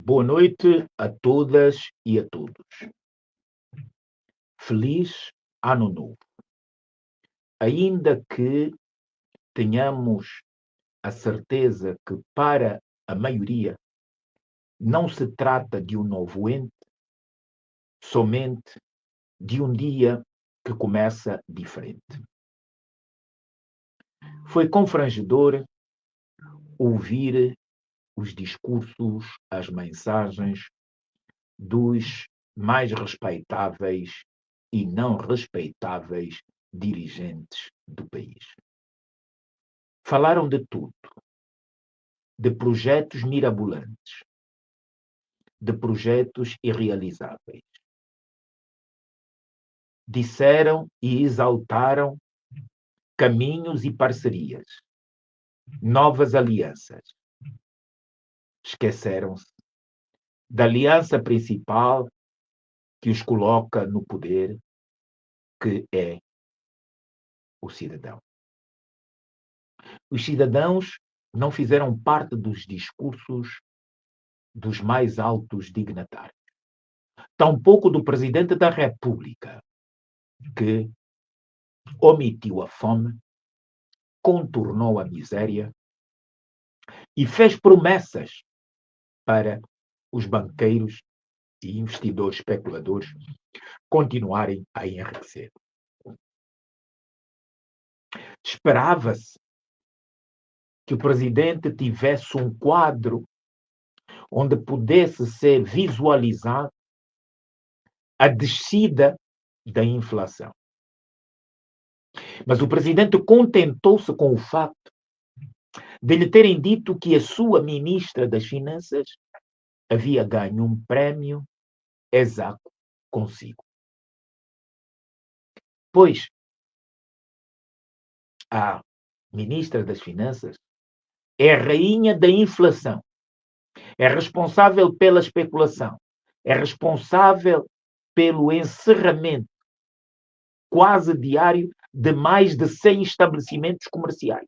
Boa noite a todas e a todos. Feliz Ano Novo. Ainda que tenhamos a certeza que, para a maioria, não se trata de um novo ente, somente de um dia que começa diferente. Foi confrangedor ouvir os discursos, as mensagens dos mais respeitáveis e não respeitáveis dirigentes do país. Falaram de tudo, de projetos mirabolantes, de projetos irrealizáveis. Disseram e exaltaram caminhos e parcerias, novas alianças. Esqueceram-se da aliança principal que os coloca no poder, que é o cidadão. Os cidadãos não fizeram parte dos discursos dos mais altos dignatários, tampouco do presidente da República, que omitiu a fome, contornou a miséria e fez promessas para os banqueiros e investidores especuladores continuarem a enriquecer. Esperava-se que o presidente tivesse um quadro onde pudesse ser visualizado a descida da inflação. Mas o presidente contentou-se com o facto de lhe terem dito que a sua ministra das Finanças havia ganho um prémio exato consigo. Pois a ministra das Finanças é a rainha da inflação, é responsável pela especulação, é responsável pelo encerramento quase diário de mais de 100 estabelecimentos comerciais.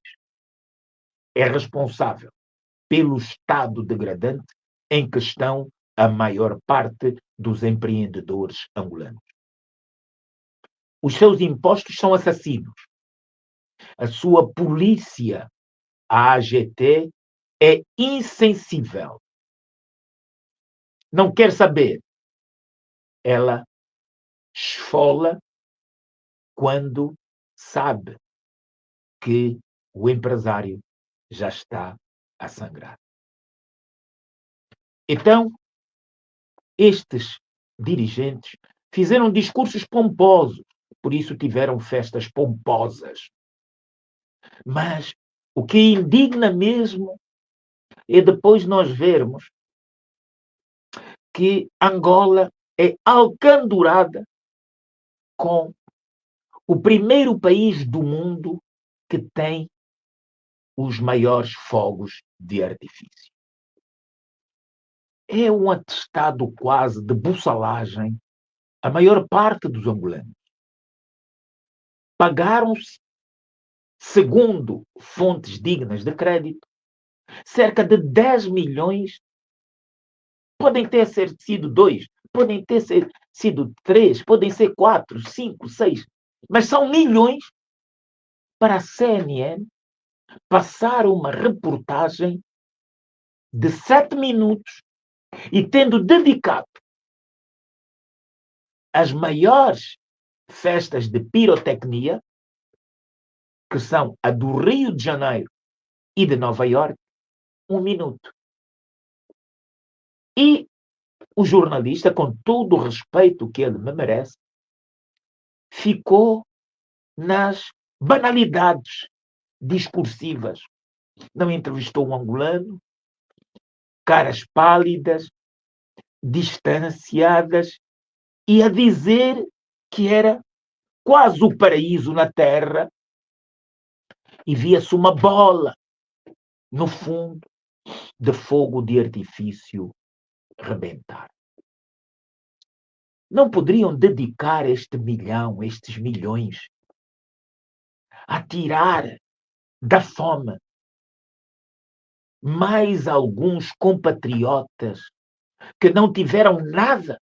É responsável pelo estado degradante em que estão a maior parte dos empreendedores angolanos. Os seus impostos são assassinos. A sua polícia, a AGT, é insensível. Não quer saber. Ela esfola quando sabe que o empresário já está a sangrar. Então, estes dirigentes fizeram discursos pomposos, por isso tiveram festas pomposas. Mas o que indigna mesmo é depois nós vermos que Angola é alcandurada com o primeiro país do mundo que tem os maiores fogos de artifício. É um atestado quase de bussalagem a maior parte dos angolanos. Pagaram-se, segundo fontes dignas de crédito, cerca de 10 milhões, podem ter sido 2, podem ter sido 3, podem ser 4, 5, 6, mas são milhões para a CNN passar uma reportagem de 7 minutos e tendo dedicado as maiores festas de pirotecnia, que são a do Rio de Janeiro e de Nova Iorque, 1 minuto. E o jornalista, com todo o respeito que ele me merece, ficou nas banalidades discursivas. Não entrevistou um angolano, caras pálidas, distanciadas, e a dizer que era quase o paraíso na Terra, e via-se uma bola no fundo de fogo de artifício rebentar. Não poderiam dedicar este milhão, estes milhões, a tirar da fome mais alguns compatriotas que não tiveram nada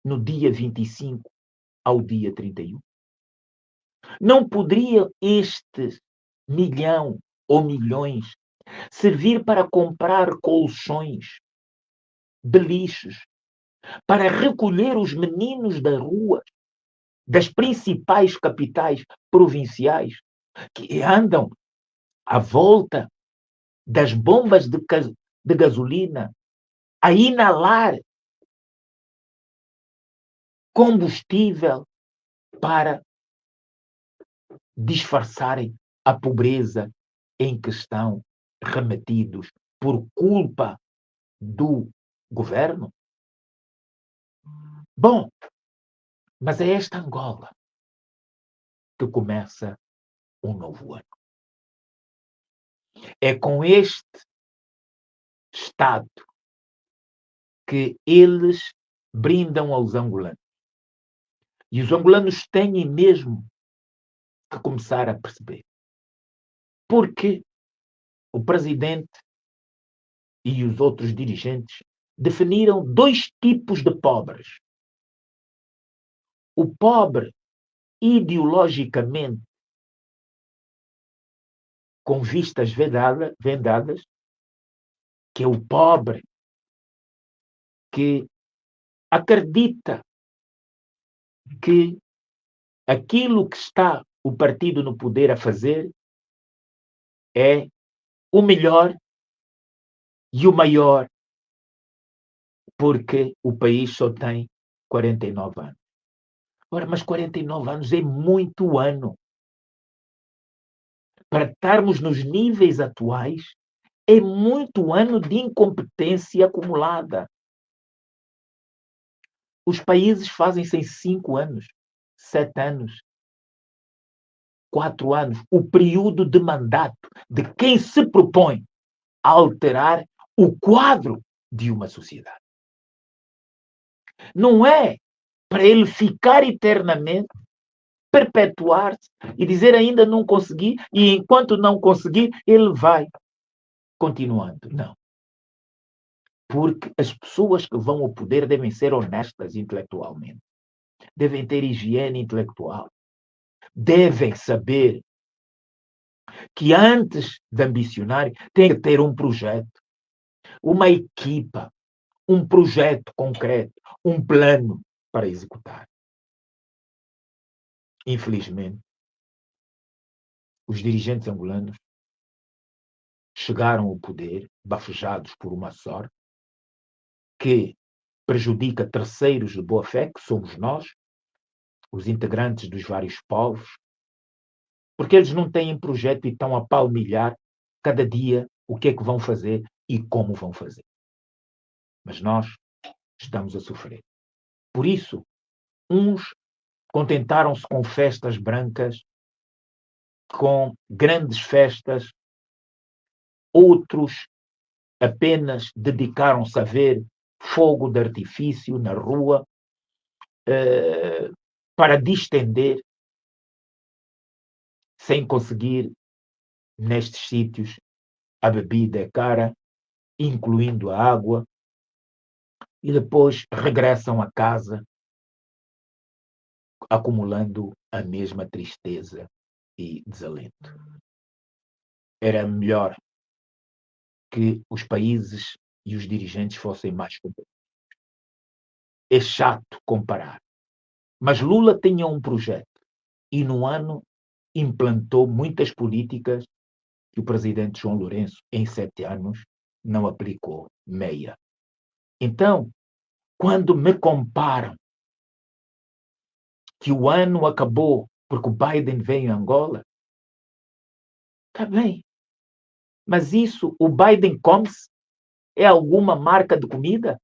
no dia 25 ao dia 31? Não poderia este milhão ou milhões servir para comprar colchões, beliches, para recolher os meninos da rua, das principais capitais provinciais, que andam à volta das bombas de gasolina, a inalar combustível para disfarçarem a pobreza em que estão remetidos por culpa do governo? Bom, mas é esta Angola que começa um novo ano. É com este Estado que eles brindam aos angolanos. E os angolanos têm mesmo que começar a perceber. Porque o presidente e os outros dirigentes definiram dois tipos de pobres. O pobre ideologicamente com vistas vendadas, que é o pobre que acredita que aquilo que está o partido no poder a fazer é o melhor e o maior, porque o país só tem 49 anos. Ora, mas 49 anos é muito ano. Para estarmos nos níveis atuais, é muito ano de incompetência acumulada. Os países fazem-se em 5 anos, 7 anos, 4 anos, o período de mandato de quem se propõe a alterar o quadro de uma sociedade. Não é para ele ficar eternamente, perpetuar-se e dizer ainda não consegui, e enquanto não conseguir, ele vai continuando. Não. Porque as pessoas que vão ao poder devem ser honestas intelectualmente, devem ter higiene intelectual, devem saber que antes de ambicionar tem que ter um projeto, uma equipa, um projeto concreto, um plano para executar. Infelizmente, os dirigentes angolanos chegaram ao poder bafejados por uma sorte que prejudica terceiros de boa-fé, que somos nós, os integrantes dos vários povos, porque eles não têm projeto e estão a palmilhar cada dia o que é que vão fazer e como vão fazer. Mas nós estamos a sofrer. Por isso, uns contentaram-se com festas brancas, com grandes festas, outros apenas dedicaram-se a ver fogo de artifício na rua para distender, sem conseguir, nestes sítios, a bebida é cara, incluindo a água, e depois regressam a casa acumulando a mesma tristeza e desalento. Era melhor que os países e os dirigentes fossem mais competentes. É chato comparar. Mas Lula tinha um projeto e no ano implantou muitas políticas que o presidente João Lourenço, em 7 anos, não aplicou meia. Então, quando me comparam que o ano acabou porque o Biden veio a Angola, está bem. Mas isso, o Biden come-se? É alguma marca de comida?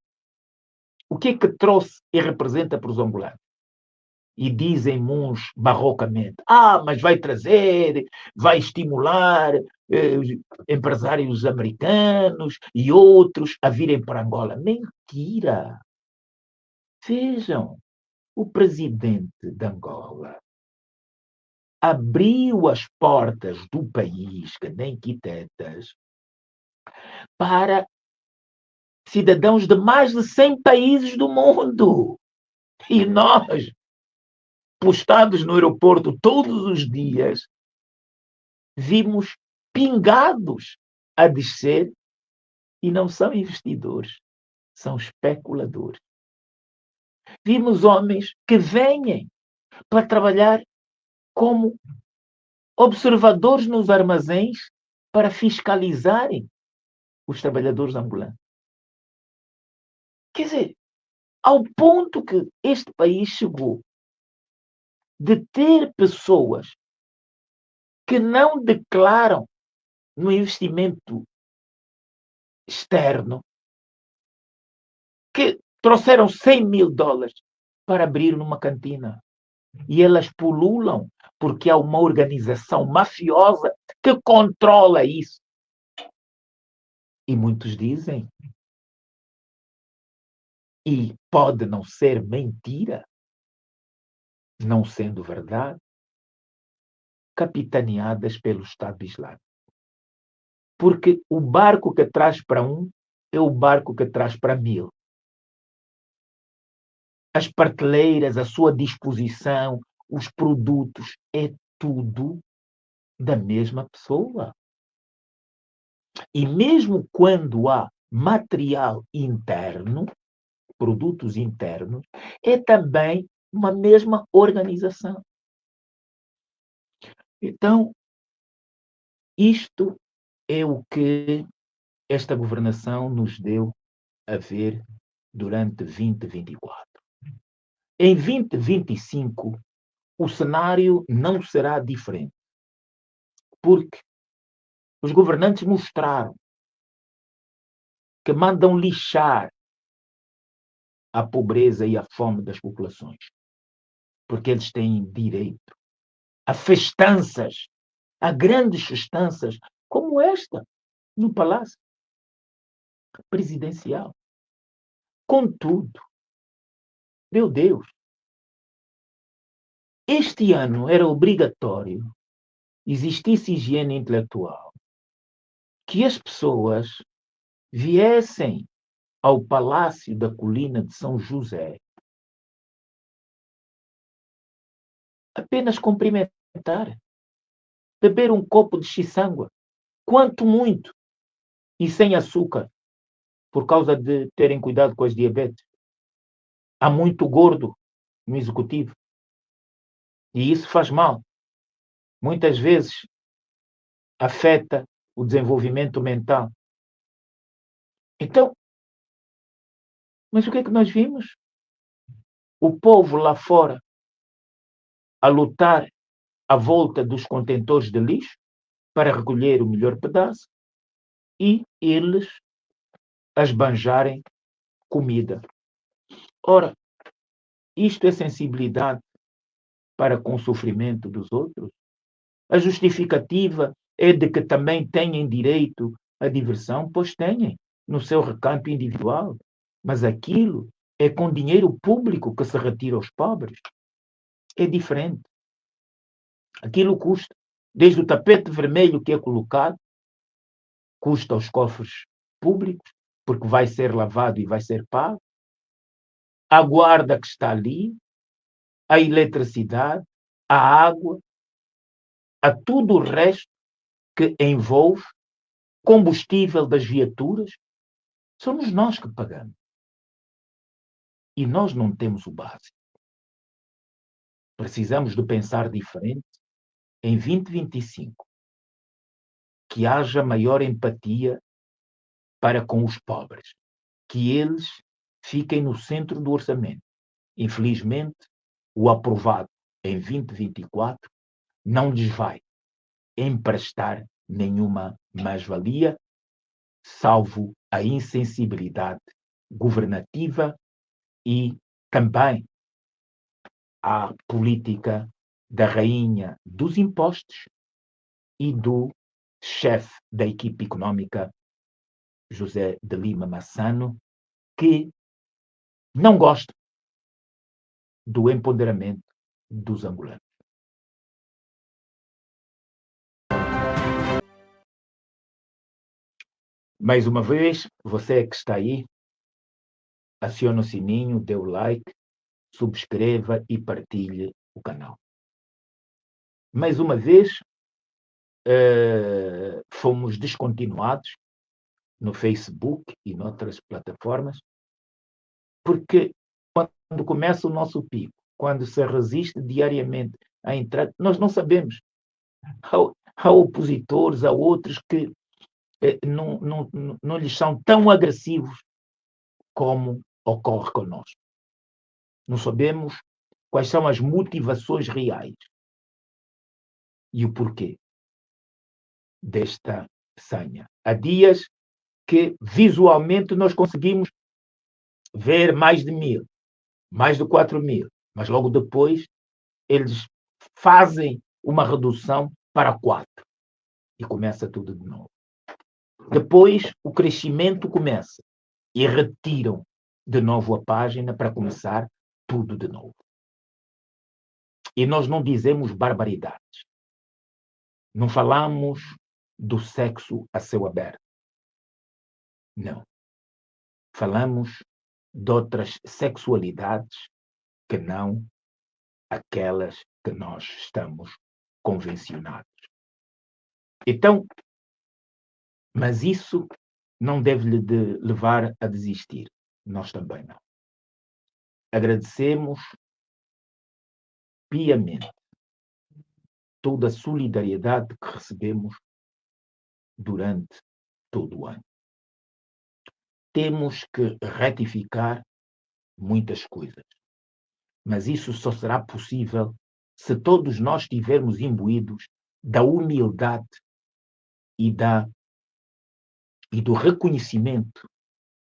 O que é que trouxe e representa para os angolanos? E dizem uns barrocamente, mas vai trazer, vai estimular empresários americanos e outros a virem para Angola. Mentira! Vejam, o presidente de Angola abriu as portas do país, que nem quitetas, para cidadãos de mais de 100 países do mundo. E nós, postados no aeroporto todos os dias, vimos pingados a descer e não são investidores, são especuladores. Vimos homens que vêm para trabalhar como observadores nos armazéns para fiscalizarem os trabalhadores ambulantes. Quer dizer, ao ponto que este país chegou de ter pessoas que não declaram no investimento externo, que trouxeram 100 mil dólares para abrir numa cantina. E elas pululam porque há uma organização mafiosa que controla isso. E muitos dizem, e pode não ser mentira, não sendo verdade, capitaneadas pelo Estado Islâmico. Porque o barco que traz para um é o barco que traz para 1000. As prateleiras, à sua disposição, os produtos, é tudo da mesma pessoa. E mesmo quando há material interno, produtos internos, é também uma mesma organização. Então, isto é o que esta governação nos deu a ver durante 2024. Em 2025, o cenário não será diferente, porque os governantes mostraram que mandam lixar a pobreza e a fome das populações, porque eles têm direito a festanças, a grandes festanças como esta, no Palácio Presidencial. Contudo, meu Deus, este ano era obrigatório existisse higiene intelectual, que as pessoas viessem ao Palácio da Colina de São José apenas cumprimentar, beber um copo de xisangua, quanto muito, e sem açúcar, por causa de terem cuidado com as diabetes. Há muito gordo no executivo e isso faz mal. Muitas vezes afeta o desenvolvimento mental. Então, mas o que é que nós vimos? O povo lá fora a lutar à volta dos contentores de lixo para recolher o melhor pedaço e eles a esbanjarem comida. Ora, isto é sensibilidade para com o sofrimento dos outros? A justificativa é de que também têm direito à diversão? Pois têm, no seu recanto individual. Mas aquilo é com dinheiro público que se retira aos pobres. É diferente. Aquilo custa. Desde o tapete vermelho que é colocado, custa aos cofres públicos, porque vai ser lavado e vai ser pago. A guarda que está ali, a eletricidade, a água, a tudo o resto que envolve combustível das viaturas, somos nós que pagamos. E nós não temos o básico. Precisamos de pensar diferente em 2025. Que haja maior empatia para com os pobres. Que eles fiquem no centro do orçamento. Infelizmente, o aprovado em 2024 não lhes vai emprestar nenhuma mais-valia, salvo a insensibilidade governativa e também a política da rainha dos impostos e do chefe da equipe económica, José de Lima Massano, que não gosta do empoderamento dos angolanos. Mais uma vez, você que está aí, acione o sininho, dê o like, subscreva e partilhe o canal. Mais uma vez, fomos descontinuados no Facebook e noutras plataformas, porque quando começa o nosso pico, quando se resiste diariamente a entrar, nós não sabemos. Há opositores, há outros que não lhes são tão agressivos como ocorre conosco. Não sabemos quais são as motivações reais e o porquê desta sanha. Há dias que visualmente nós conseguimos ver mais de 1.000, mais de 4.000, mas logo depois eles fazem uma redução para 4 e começa tudo de novo. Depois o crescimento começa e retiram de novo a página para começar tudo de novo. E nós não dizemos barbaridades. Não falamos do sexo a céu aberto. Não. Falamos de outras sexualidades que não aquelas que nós estamos convencionados. Então, mas isso não deve lhe levar a desistir. Nós também não. Agradecemos piamente toda a solidariedade que recebemos durante todo o ano. Temos que retificar muitas coisas, mas isso só será possível se todos nós estivermos imbuídos da humildade e do reconhecimento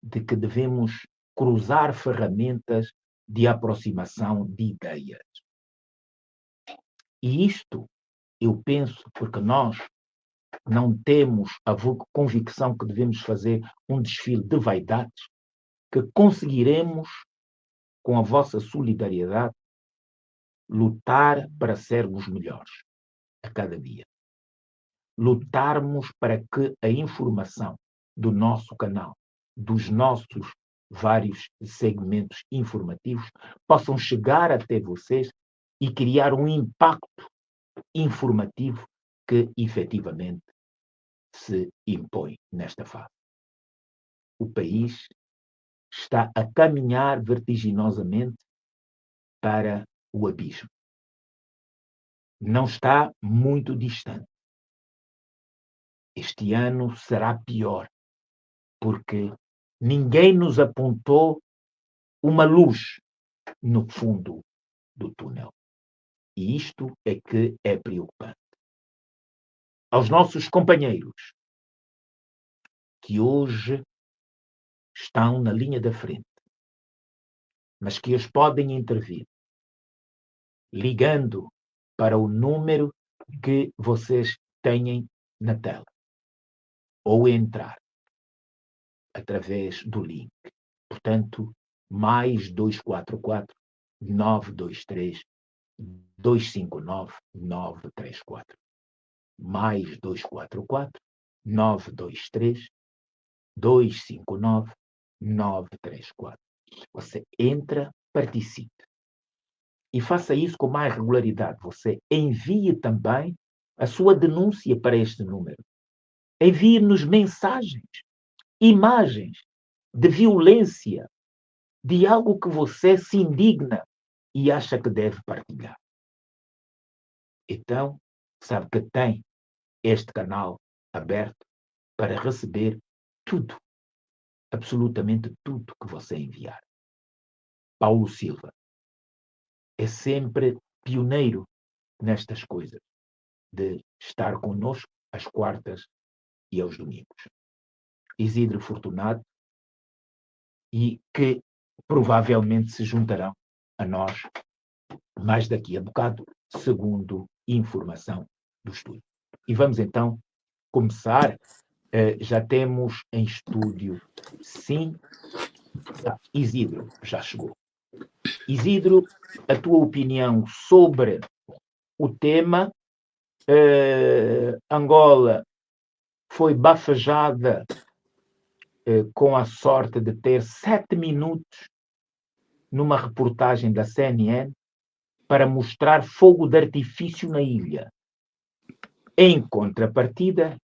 de que devemos cruzar ferramentas de aproximação de ideias. E isto, eu penso, porque nós não temos a convicção que devemos fazer um desfile de vaidades, que conseguiremos, com a vossa solidariedade, lutar para sermos melhores a cada dia. Lutarmos para que a informação do nosso canal, dos nossos vários segmentos informativos, possam chegar até vocês e criar um impacto informativo que efetivamente se impõe nesta fase. O país está a caminhar vertiginosamente para o abismo. Não está muito distante. Este ano será pior, porque ninguém nos apontou uma luz no fundo do túnel. E isto é que é preocupante. Aos nossos companheiros que hoje estão na linha da frente, mas que os podem intervir, ligando para o número que vocês têm na tela, ou entrar através do link. Portanto, mais 244 923 259 934. Mais 244 923 259 934. Você entra, participe. E faça isso com mais regularidade. Você envie também a sua denúncia para este número. Envie-nos mensagens, imagens de violência, de algo que você se indigna e acha que deve partilhar. Então, sabe que tem este canal aberto para receber tudo, absolutamente tudo que você enviar. Paulo Silva é sempre pioneiro nestas coisas, de estar conosco às quartas e aos domingos. Isidro Fortunato, e que provavelmente se juntarão a nós mais daqui a bocado, segundo informação do estúdio. E vamos então começar. Já temos em estúdio, sim, Isidro já chegou. Isidro, a tua opinião sobre o tema. Angola foi bafejada com a sorte de ter 7 minutos numa reportagem da CNN para mostrar fogo de artifício na ilha. Em contrapartida,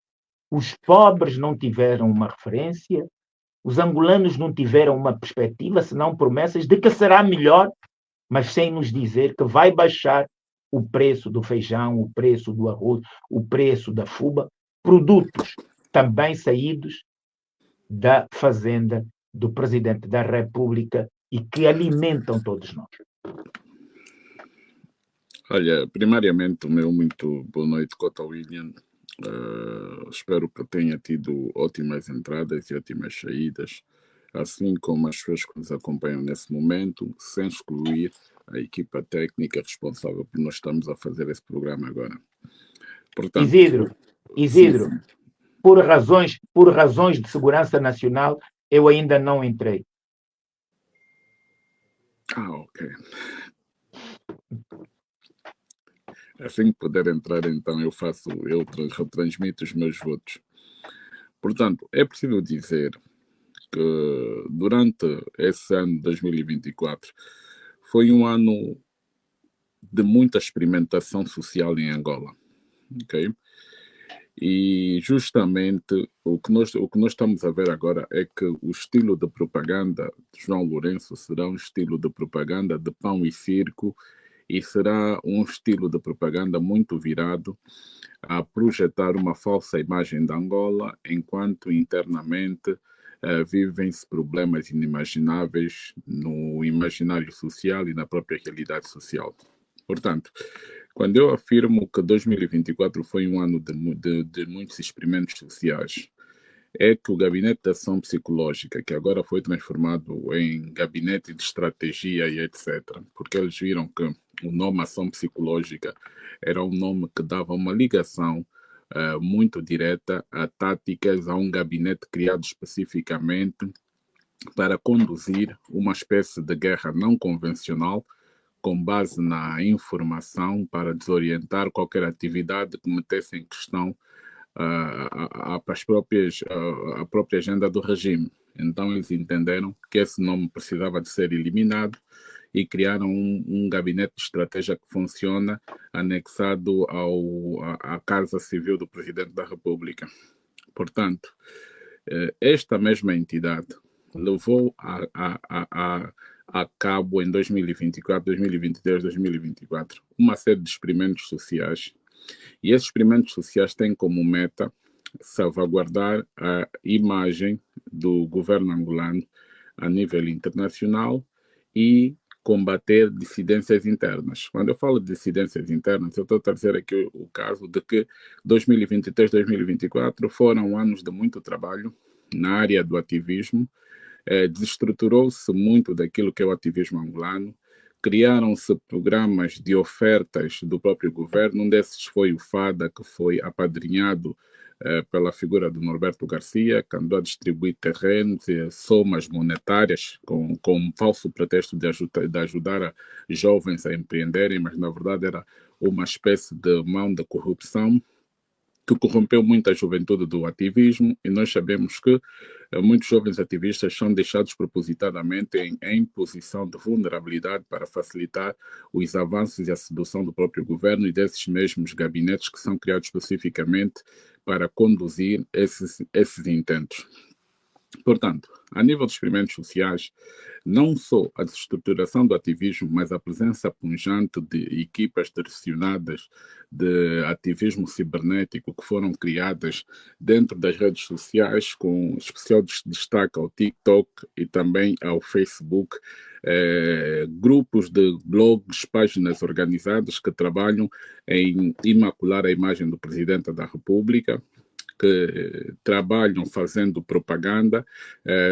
os pobres não tiveram uma referência, os angolanos não tiveram uma perspectiva, senão promessas de que será melhor, mas sem nos dizer que vai baixar o preço do feijão, o preço do arroz, o preço da fuba, produtos também saídos da fazenda do presidente da República e que alimentam todos nós. Olha, primariamente, o meu muito boa noite, Cota William. Espero que tenha tido ótimas entradas e ótimas saídas, assim como as pessoas que nos acompanham nesse momento, sem excluir a equipa técnica responsável por nós estamos a fazer esse programa agora. Portanto, Isidro, sim. Por razões de segurança nacional, eu ainda não entrei. Ok. Assim que puder entrar, então, eu retransmito os meus votos. Portanto, é possível dizer que durante esse ano de 2024 foi um ano de muita experimentação social em Angola, ok? E justamente o que nós estamos a ver agora é que o estilo de propaganda de João Lourenço será um estilo de propaganda de pão e circo e será um estilo de propaganda muito virado a projetar uma falsa imagem de Angola, enquanto internamente vivem-se problemas inimagináveis no imaginário social e na própria realidade social. Portanto, quando eu afirmo que 2024 foi um ano de muitos experimentos sociais, é que o Gabinete de Ação Psicológica, que agora foi transformado em Gabinete de Estratégia e etc., porque eles viram que o nome Ação Psicológica era um nome que dava uma ligação muito direta a táticas, a um gabinete criado especificamente para conduzir uma espécie de guerra não convencional com base na informação para desorientar qualquer atividade que metesse em questão a própria agenda do regime. Então eles entenderam que esse nome precisava de ser eliminado e criaram um gabinete de estratégia que funciona anexado à Casa Civil do Presidente da República. Portanto, esta mesma entidade levou a cabo em 2024, 2023, 2024 uma série de experimentos sociais, e esses experimentos sociais têm como meta salvaguardar a imagem do governo angolano a nível internacional e combater dissidências internas. Quando eu falo de dissidências internas, eu estou a trazer aqui o caso de que 2023, 2024 foram anos de muito trabalho na área do ativismo. Desestruturou-se muito daquilo que é o ativismo angolano, criaram-se programas de ofertas do próprio governo. Um desses foi o FADA, que foi apadrinhado pela figura do Norberto Garcia, que andou a distribuir terrenos e somas monetárias com um falso pretexto de ajudar jovens a empreenderem, mas na verdade era uma espécie de mão da corrupção que corrompeu muito a juventude do ativismo, e nós sabemos que muitos jovens ativistas são deixados propositadamente em posição de vulnerabilidade para facilitar os avanços e a sedução do próprio governo e desses mesmos gabinetes que são criados especificamente para conduzir esses intentos. Portanto, a nível de experimentos sociais, não só a desestruturação do ativismo, mas a presença punjante de equipas direcionadas de ativismo cibernético que foram criadas dentro das redes sociais, com especial destaque ao TikTok e também ao Facebook, grupos de blogs, páginas organizadas que trabalham em imacular a imagem do Presidente da República, que trabalham fazendo propaganda,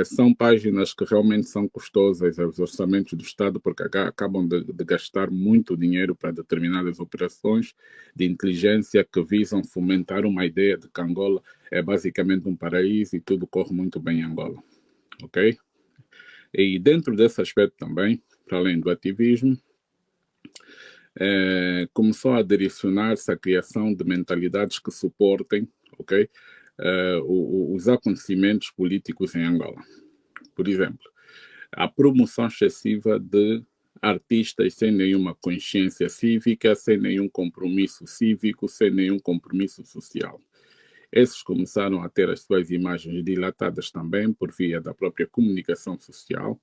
são páginas que realmente são custosas aos orçamentos do Estado, porque acabam de gastar muito dinheiro para determinadas operações de inteligência que visam fomentar uma ideia de que Angola é basicamente um paraíso e tudo corre muito bem em Angola, ok? E dentro desse aspecto também, para além do ativismo, começou a direcionar-se a criação de mentalidades que suportem, ok, os acontecimentos políticos em Angola. Por exemplo, a promoção excessiva de artistas sem nenhuma consciência cívica, sem nenhum compromisso cívico, sem nenhum compromisso social. Esses começaram a ter as suas imagens dilatadas também por via da própria comunicação social,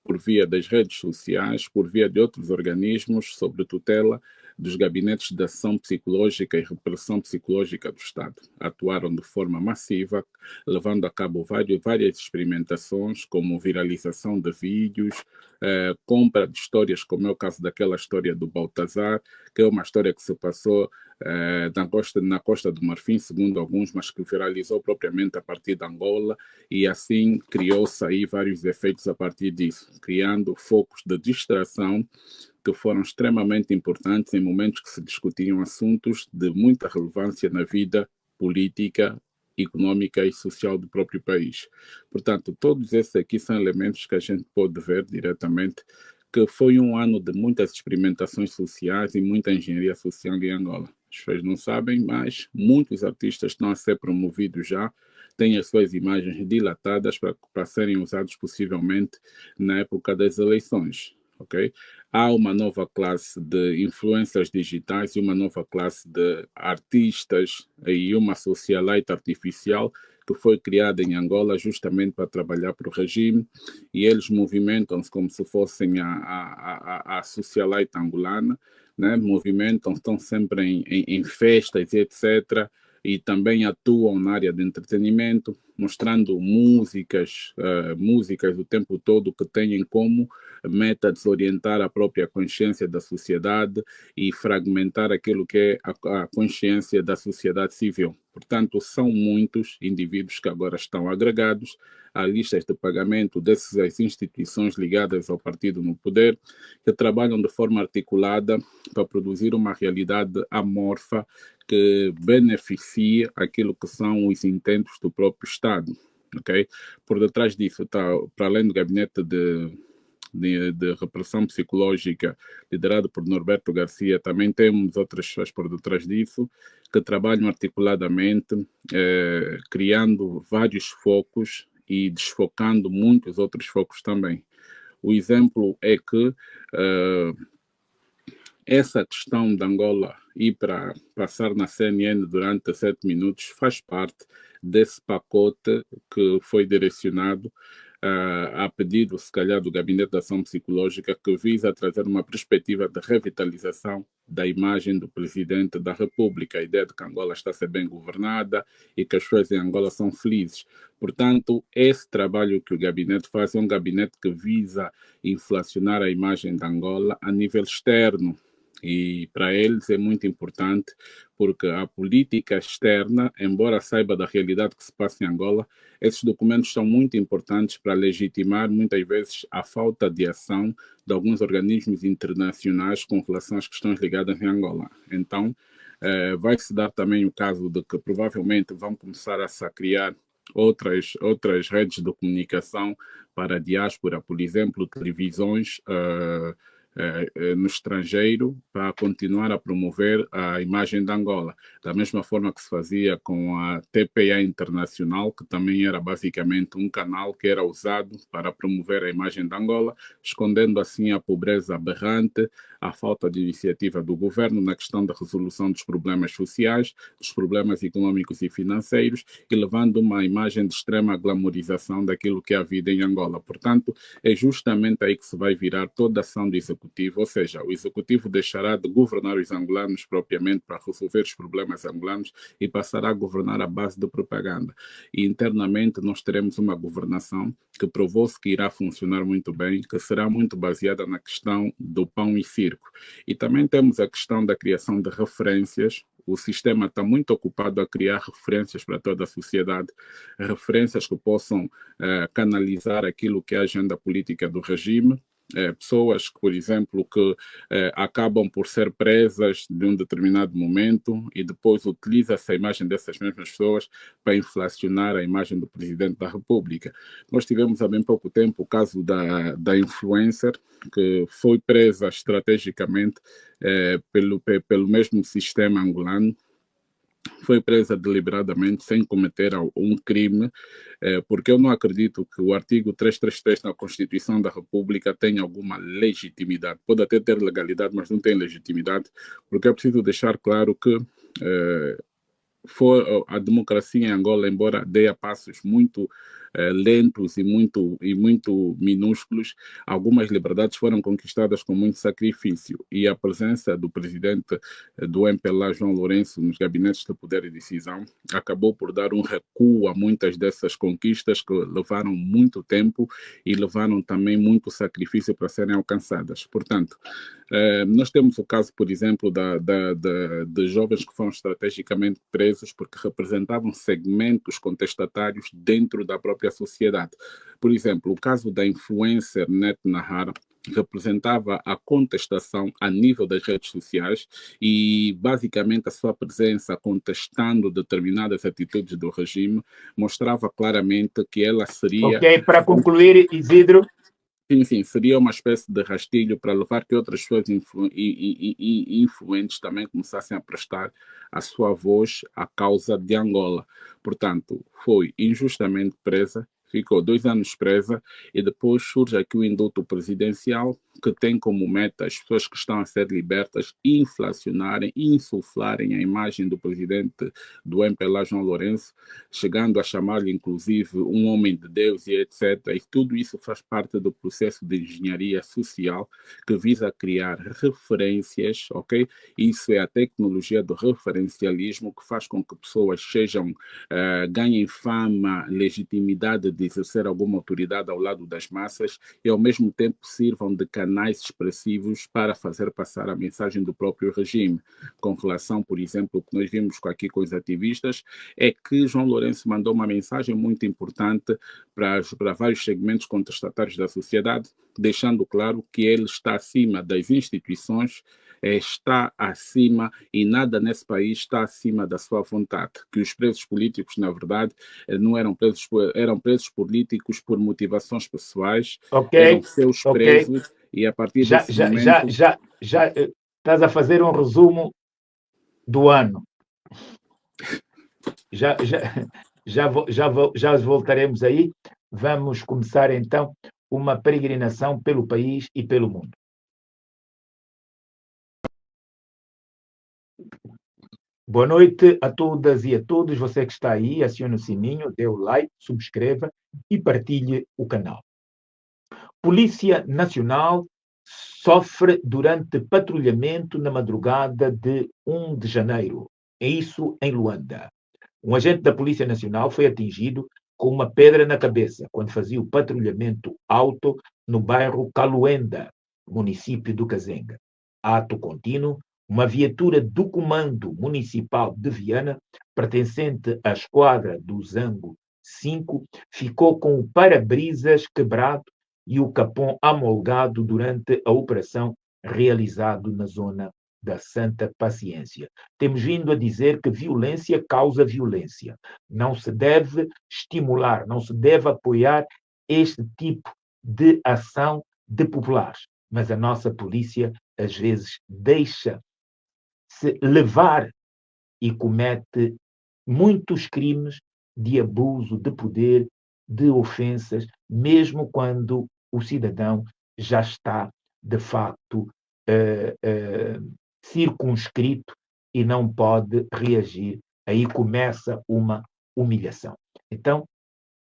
por via das redes sociais, por via de outros organismos sob tutela dos gabinetes de ação psicológica e repressão psicológica do Estado. Atuaram de forma massiva, levando a cabo várias experimentações, como viralização de vídeos, compra de histórias, como é o caso daquela história do Baltazar, que é uma história que se passou na Costa do Marfim, segundo alguns, mas que viralizou propriamente a partir de Angola, e assim criou-se aí vários efeitos a partir disso, criando focos de distração que foram extremamente importantes em momentos que se discutiam assuntos de muita relevância na vida política, econômica e social do próprio país. Portanto, todos esses aqui são elementos que a gente pode ver diretamente que foi um ano de muitas experimentações sociais e muita engenharia social em Angola. As pessoas não sabem, mas muitos artistas estão a ser promovidos já, têm as suas imagens dilatadas para serem usados possivelmente na época das eleições. Okay? Há uma nova classe de influencers digitais e uma nova classe de artistas e uma socialite artificial que foi criada em Angola justamente para trabalhar para o regime, e eles movimentam-se como se fossem a socialite angolana, né? Movimentam, estão sempre em festas e etc., e também atuam na área de entretenimento, mostrando músicas o tempo todo que têm como meta desorientar a própria consciência da sociedade e fragmentar aquilo que é a consciência da sociedade civil. Portanto, são muitos indivíduos que agora estão agregados a listas de pagamento dessas instituições ligadas ao partido no poder, que trabalham de forma articulada para produzir uma realidade amorfa que beneficie aquilo que são os intentos do próprio Estado. Okay? Por detrás disso está, para além do gabinete de repressão psicológica liderado por Norberto Garcia, também temos outras pessoas por detrás disso que trabalham articuladamente, criando vários focos e desfocando muitos outros focos também. O exemplo é que essa questão de Angola ir para passar na CNN durante 7 minutos faz parte desse pacote que foi direcionado a pedido, se calhar, do Gabinete de Ação Psicológica, que visa trazer uma perspectiva de revitalização da imagem do Presidente da República, a ideia de que Angola está a ser bem governada e que as pessoas em Angola são felizes. Portanto, esse trabalho que o gabinete faz é um gabinete que visa inflacionar a imagem de Angola a nível externo. E para eles é muito importante, porque a política externa, embora saiba da realidade que se passa em Angola, esses documentos são muito importantes para legitimar, muitas vezes, a falta de ação de alguns organismos internacionais com relação às questões ligadas em Angola. Então, vai-se dar também o caso de que provavelmente vão começar a criar outras redes de comunicação para a diáspora, por exemplo, televisões no estrangeiro, para continuar a promover a imagem de Angola. Da mesma forma que se fazia com a TPA Internacional, que também era basicamente um canal que era usado para promover a imagem de Angola, escondendo assim a pobreza aberrante, a falta de iniciativa do governo na questão da resolução dos problemas sociais, dos problemas econômicos e financeiros, e levando uma imagem de extrema glamorização daquilo que é a vida em Angola. Portanto, é justamente aí que se vai virar toda a ação do Executivo, ou seja, o Executivo deixará de governar os angolanos propriamente para resolver os problemas angolanos e passará a governar à base de propaganda. E internamente nós teremos uma governação que provou-se que irá funcionar muito bem, que será muito baseada na questão do pão e circo. E também temos a questão da criação de referências. O sistema está muito ocupado a criar referências para toda a sociedade, referências que possam canalizar aquilo que é a agenda política do regime. Pessoas que, por exemplo, que acabam por ser presas de um determinado momento e depois utiliza-se a imagem dessas mesmas pessoas para inflacionar a imagem do Presidente da República. Nós tivemos há bem pouco tempo o caso da influencer, que foi presa estrategicamente pelo mesmo sistema angolano, foi presa deliberadamente, sem cometer um crime, porque eu não acredito que o artigo 333 da Constituição da República tenha alguma legitimidade. Pode até ter legalidade, mas não tem legitimidade, porque é preciso deixar claro que a democracia em Angola, embora dê a passos muito lentos e muito minúsculos, algumas liberdades foram conquistadas com muito sacrifício, e a presença do presidente do MPLA, João Lourenço, nos gabinetes de poder e decisão acabou por dar um recuo a muitas dessas conquistas que levaram muito tempo e levaram também muito sacrifício para serem alcançadas. Portanto, nós temos o caso, por exemplo, de jovens que foram estrategicamente presos porque representavam segmentos contestatários dentro da própria sociedade. Por exemplo, o caso da influencer Net Nahara representava a contestação a nível das redes sociais e, basicamente, a sua presença contestando determinadas atitudes do regime mostrava claramente que ela seria... Ok, para concluir, Isidro. Sim, seria uma espécie de rastilho para levar que outras pessoas influentes também começassem a prestar a sua voz à causa de Angola. Portanto, foi injustamente presa, ficou 2 anos presa e depois surge aqui o indulto presidencial que tem como meta as pessoas que estão a ser libertas inflacionarem, insuflarem a imagem do presidente do MPLA, João Lourenço, chegando a chamar-lhe inclusive um homem de Deus e etc. E tudo isso faz parte do processo de engenharia social que visa criar referências, ok? Isso é a tecnologia do referencialismo que faz com que pessoas ganhem fama, legitimidade de exercer alguma autoridade ao lado das massas e ao mesmo tempo sirvam de canais expressivos para fazer passar a mensagem do próprio regime. Com relação, por exemplo, o que nós vimos aqui com os ativistas, é que João Lourenço mandou uma mensagem muito importante para vários segmentos contestatários da sociedade, deixando claro que ele está acima das instituições, está acima e nada nesse país está acima da sua vontade, que os presos políticos, na verdade, não eram presos políticos por motivações pessoais, eram seus presos e a partir desse momento... Já estás a fazer um resumo do ano. Já voltaremos aí. Vamos começar então uma peregrinação pelo país e pelo mundo. Boa noite a todas e a todos. Você que está aí, acione o sininho, dê o like, subscreva e partilhe o canal. Polícia Nacional sofre durante patrulhamento na madrugada de 1 de janeiro. Isso em Luanda. Um agente da Polícia Nacional foi atingido com uma pedra na cabeça quando fazia o patrulhamento auto no bairro Caluenda, município do Cazenga. Ato contínuo, uma viatura do Comando Municipal de Viana, pertencente à esquadra do Zango 5, ficou com o para-brisas quebrado e o capô amolgado durante a operação realizada na zona da Santa Paciência. Temos vindo a dizer que violência causa violência. Não se deve estimular, não se deve apoiar este tipo de ação de populares. Mas a nossa polícia, às vezes, deixa-se levar e comete muitos crimes de abuso de poder, de ofensas, mesmo quando o cidadão já está, de facto, circunscrito e não pode reagir. Aí começa uma humilhação. Então,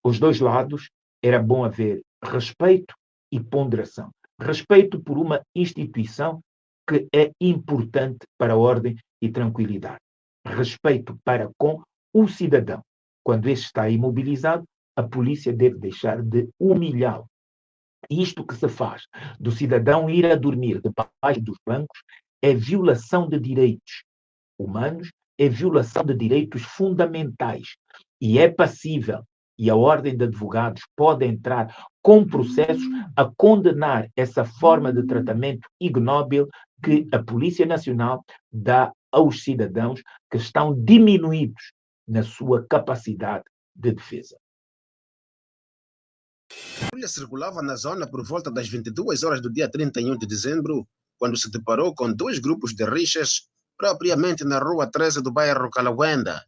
os dois lados, era bom haver respeito e ponderação. Respeito por uma instituição que é importante para a ordem e tranquilidade. Respeito para com o cidadão. Quando este está imobilizado, a polícia deve deixar de humilhá-lo. Isto que se faz do cidadão ir a dormir debaixo dos bancos é violação de direitos humanos, é violação de direitos fundamentais e é passível, e a Ordem de Advogados pode entrar com processos a condenar essa forma de tratamento ignóbil que a Polícia Nacional dá aos cidadãos que estão diminuídos na sua capacidade de defesa. A patrulha circulava na zona por volta das 22 horas do dia 31 de dezembro, quando se deparou com 2 grupos de rixas propriamente na Rua 13 do bairro Calauenda.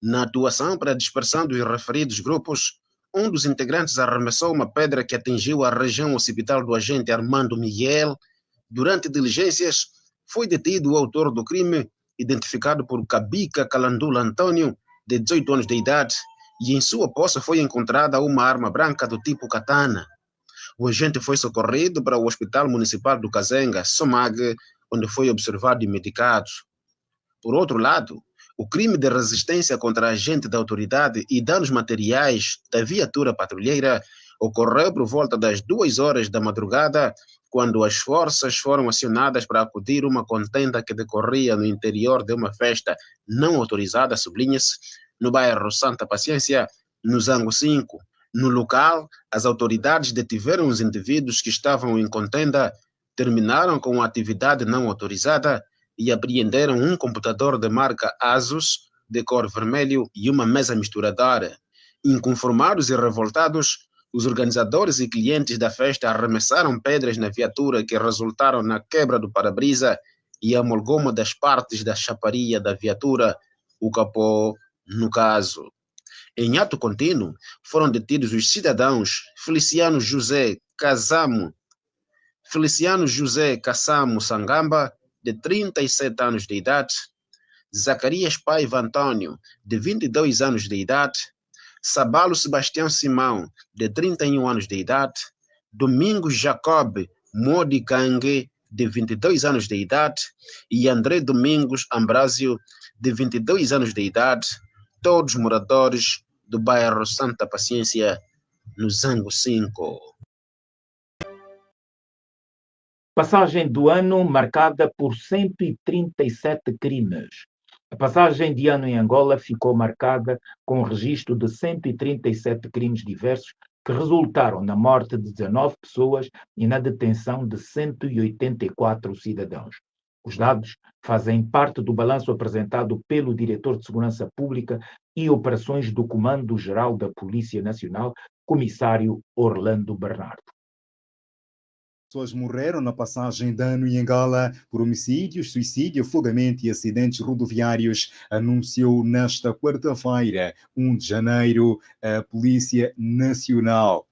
Na atuação para a dispersão dos referidos grupos, um dos integrantes arremessou uma pedra que atingiu a região occipital do agente Armando Miguel. Durante diligências, foi detido o autor do crime, identificado por Cabica Calandula Antônio, de 18 anos de idade, e em sua posse foi encontrada uma arma branca do tipo katana. O agente foi socorrido para o Hospital Municipal do Kazenga, SOMAG, onde foi observado e medicado. Por outro lado, o crime de resistência contra agente da autoridade e danos materiais da viatura patrulheira ocorreu por volta das 2 horas da madrugada, quando as forças foram acionadas para acudir uma contenda que decorria no interior de uma festa não autorizada, sublinha-se, no bairro Santa Paciência, no Zango 5. No local, as autoridades detiveram os indivíduos que estavam em contenda, terminaram com a atividade não autorizada e apreenderam um computador de marca Asus, de cor vermelho, e uma mesa misturadora. Inconformados e revoltados, os organizadores e clientes da festa arremessaram pedras na viatura que resultaram na quebra do para-brisa e amalgama das partes da chaparia da viatura, o capô, no caso. Em ato contínuo, foram detidos os cidadãos Feliciano José Cassamo Sangamba, de 37 anos de idade, Zacarias Paiva Antônio, de 22 anos de idade, Sabalo Sebastião Simão, de 31 anos de idade, Domingos Jacob Modi Kangue, de 22 anos de idade, e André Domingos Ambrásio, de 22 anos de idade, todos moradores do bairro Santa Paciência, no Zango 5. Passagem do ano marcada por 137 crimes. A passagem de ano em Angola ficou marcada com o registro de 137 crimes diversos que resultaram na morte de 19 pessoas e na detenção de 184 cidadãos. Os dados fazem parte do balanço apresentado pelo diretor de Segurança Pública e Operações do Comando-Geral da Polícia Nacional, comissário Orlando Bernardo. Pessoas morreram na passagem de ano em Angola por homicídios, suicídio, afogamento e acidentes rodoviários, anunciou nesta quarta-feira, 1 de janeiro, a Polícia Nacional.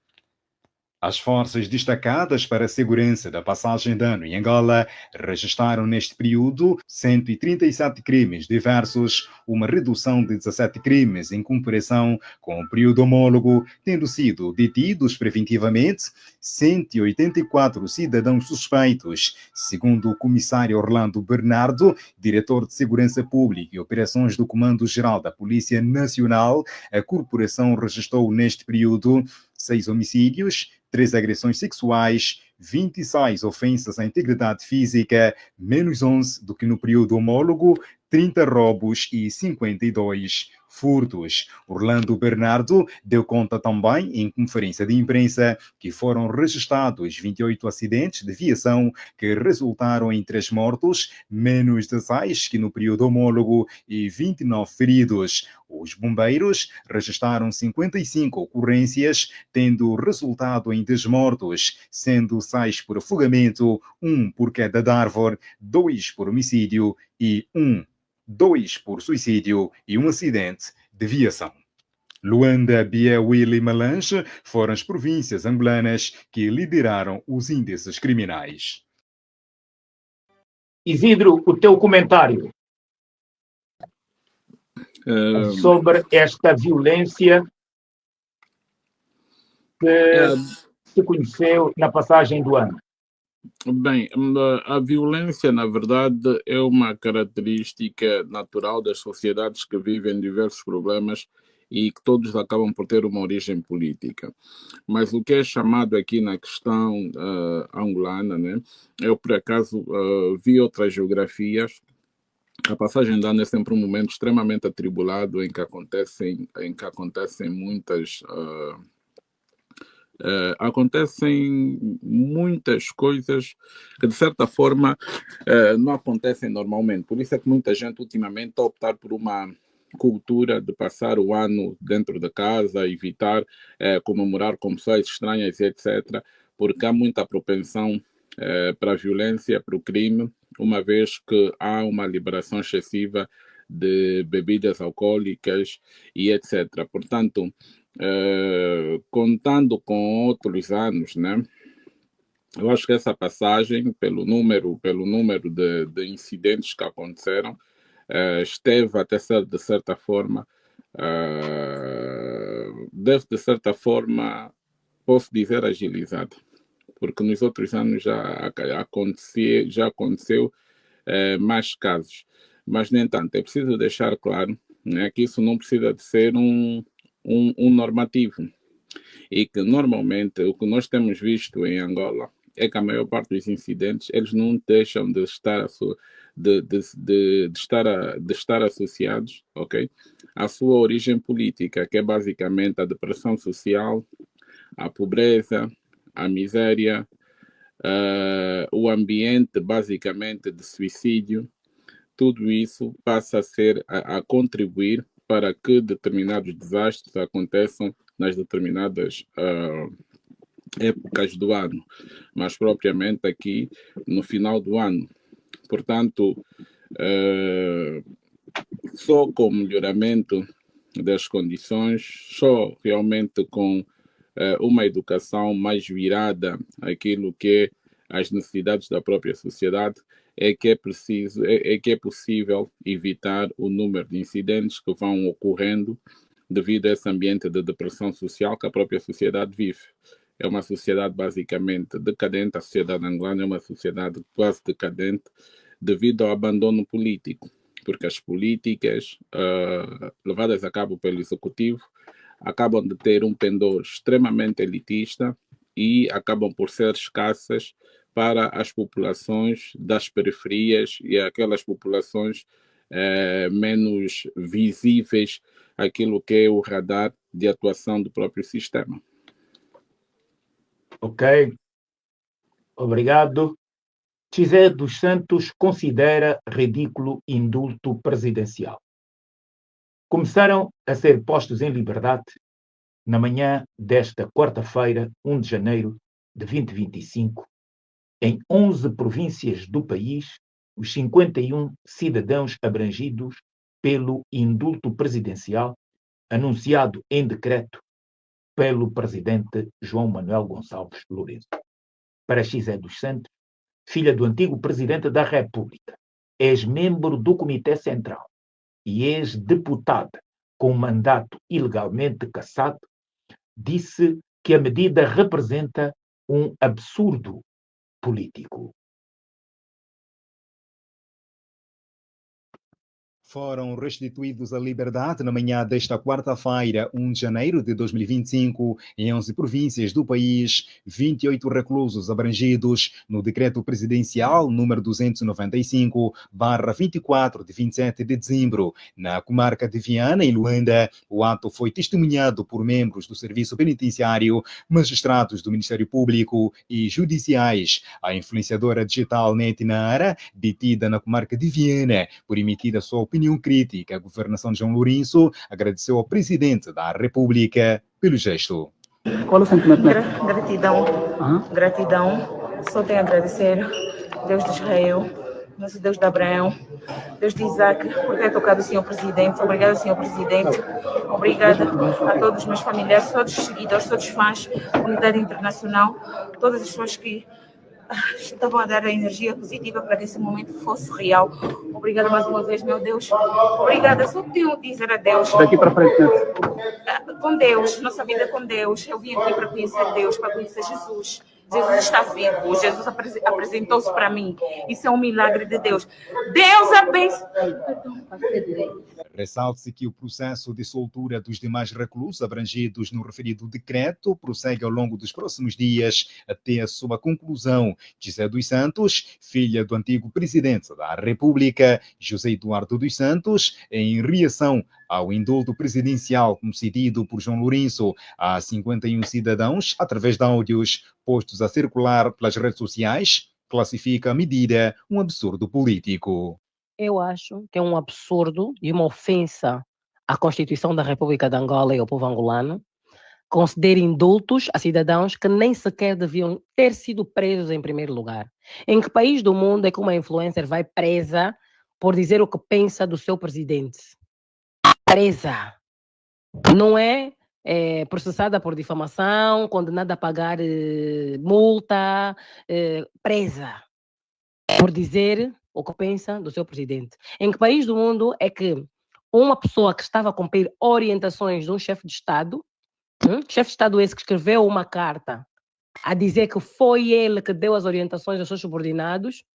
As forças destacadas para a segurança da passagem de ano em Angola registraram neste período 137 crimes diversos, uma redução de 17 crimes em comparação com o período homólogo, tendo sido detidos preventivamente 184 cidadãos suspeitos. Segundo o comissário Orlando Bernardo, diretor de Segurança Pública e Operações do Comando-Geral da Polícia Nacional, a corporação registrou neste período 6 homicídios, 3 agressões sexuais, 26 ofensas à integridade física, menos 11 do que no período homólogo, 30 roubos e 52 furtos. Orlando Bernardo deu conta também, em conferência de imprensa, que foram registrados 28 acidentes de viação que resultaram em 3 mortos, menos 16 que no período homólogo e 29 feridos. Os bombeiros registraram 55 ocorrências, tendo resultado em 10 mortos, sendo 6 por afogamento, 1 por queda de árvore, 2 por homicídio e 2 por suicídio e 1 acidente de viação. Luanda, Biauí e Malange foram as províncias angolanas que lideraram os índices criminais. Isidro, o teu comentário sobre esta violência que se conheceu na passagem do ano. Bem, a violência, na verdade, é uma característica natural das sociedades que vivem diversos problemas e que todos acabam por ter uma origem política. Mas o que é chamado aqui na questão angolana, né? Eu, por acaso, vi outras geografias. A passagem de ano é sempre um momento extremamente atribulado em que acontecem muitas... acontecem muitas coisas que, de certa forma, não acontecem normalmente. Por isso é que muita gente, ultimamente, está a optar por uma cultura de passar o ano dentro da casa, evitar comemorar com pessoas estranhas, etc., porque há muita propensão para a violência, para o crime, uma vez que há uma liberação excessiva de bebidas alcoólicas e etc. Portanto, contando com outros anos, né? Eu acho que essa passagem, pelo número de incidentes que aconteceram, esteve até de certa forma, de certa forma, posso dizer, agilizada, porque nos outros anos já aconteceu mais casos. Mas, no entanto, é preciso deixar claro, né, que isso não precisa de ser um normativo. E que, normalmente, o que nós temos visto em Angola é que a maior parte dos incidentes, eles não deixam de estar, de estar associados, ok, à sua origem política, que é basicamente a depressão social, a pobreza, a miséria, o ambiente basicamente de suicídio. Tudo isso passa a contribuir para que determinados desastres aconteçam nas determinadas épocas do ano, mas propriamente aqui no final do ano. Portanto, só com o melhoramento das condições, só realmente com uma educação mais virada àquilo que é as necessidades da própria sociedade, é que é possível evitar o número de incidentes que vão ocorrendo devido a esse ambiente de depressão social que a própria sociedade vive. É uma sociedade basicamente decadente, a sociedade angolana é uma sociedade quase decadente devido ao abandono político, porque as políticas levadas a cabo pelo executivo acabam de ter um pendor extremamente elitista e acabam por ser escassas para as populações das periferias e aquelas populações menos visíveis àquilo que é o radar de atuação do próprio sistema. Ok, obrigado. José dos Santos considera ridículo indulto presidencial. Começaram a ser postos em liberdade na manhã desta quarta-feira, 1 de janeiro de 2025, em 11 províncias do país, os 51 cidadãos abrangidos pelo indulto presidencial anunciado em decreto pelo presidente João Manuel Gonçalves Lourenço. Para José dos Santos, filha do antigo presidente da República, ex-membro do Comitê Central e ex-deputada com mandato ilegalmente cassado, disse que a medida representa um absurdo político. Foram restituídos à liberdade na manhã desta quarta-feira, 1 de janeiro de 2025, em 11 províncias do país, 28 reclusos abrangidos no decreto presidencial número 295/24 de 27 de dezembro. Na comarca de Viana, em Luanda, o ato foi testemunhado por membros do Serviço Penitenciário, magistrados do Ministério Público e judiciais. A influenciadora digital Neti Nara, detida na comarca de Viana por emitir a sua opinião crítica à governação de João Lourenço, agradeceu ao presidente da República pelo gesto. Qual é o sentimento? Gratidão. Gratidão. Só tenho a agradecer Deus de Israel, nosso Deus de Abraão, Deus de Isaac, por ter tocado o Senhor Presidente. Obrigado, Senhor Presidente. Obrigada a todos os meus familiares, todos os seguidores, todos os fãs, comunidade internacional, todas as pessoas que estavam a dar a energia positiva para que esse momento fosse real. Obrigada mais uma vez, meu Deus. Obrigada. Só tenho a dizer a Deus. Daqui para frente. Com Deus, nossa vida é com Deus. Eu vim aqui para conhecer Deus, para conhecer Jesus. Jesus está vivo. Jesus apresentou-se para mim. Isso é um milagre de Deus. Deus abençoe. Ressalte-se que o processo de soltura dos demais reclusos abrangidos no referido decreto prossegue ao longo dos próximos dias até a sua conclusão. José dos Santos, filha do antigo presidente da República, José Eduardo dos Santos, em reação ao indulto presidencial concedido por João Lourenço a 51 cidadãos, através de áudios postos a circular pelas redes sociais, classifica a medida um absurdo político. Eu acho que é um absurdo e uma ofensa à Constituição da República de Angola e ao povo angolano conceder indultos a cidadãos que nem sequer deviam ter sido presos em primeiro lugar. Em que país do mundo é que uma influencer vai presa por dizer o que pensa do seu presidente? Presa. Não é processada por difamação, condenada a pagar multa, presa por dizer o que pensa do seu presidente. Em que país do mundo é que uma pessoa que estava a cumprir orientações de um chefe de Estado, chefe de Estado esse que escreveu uma carta a dizer que foi ele que deu as orientações aos seus subordinados,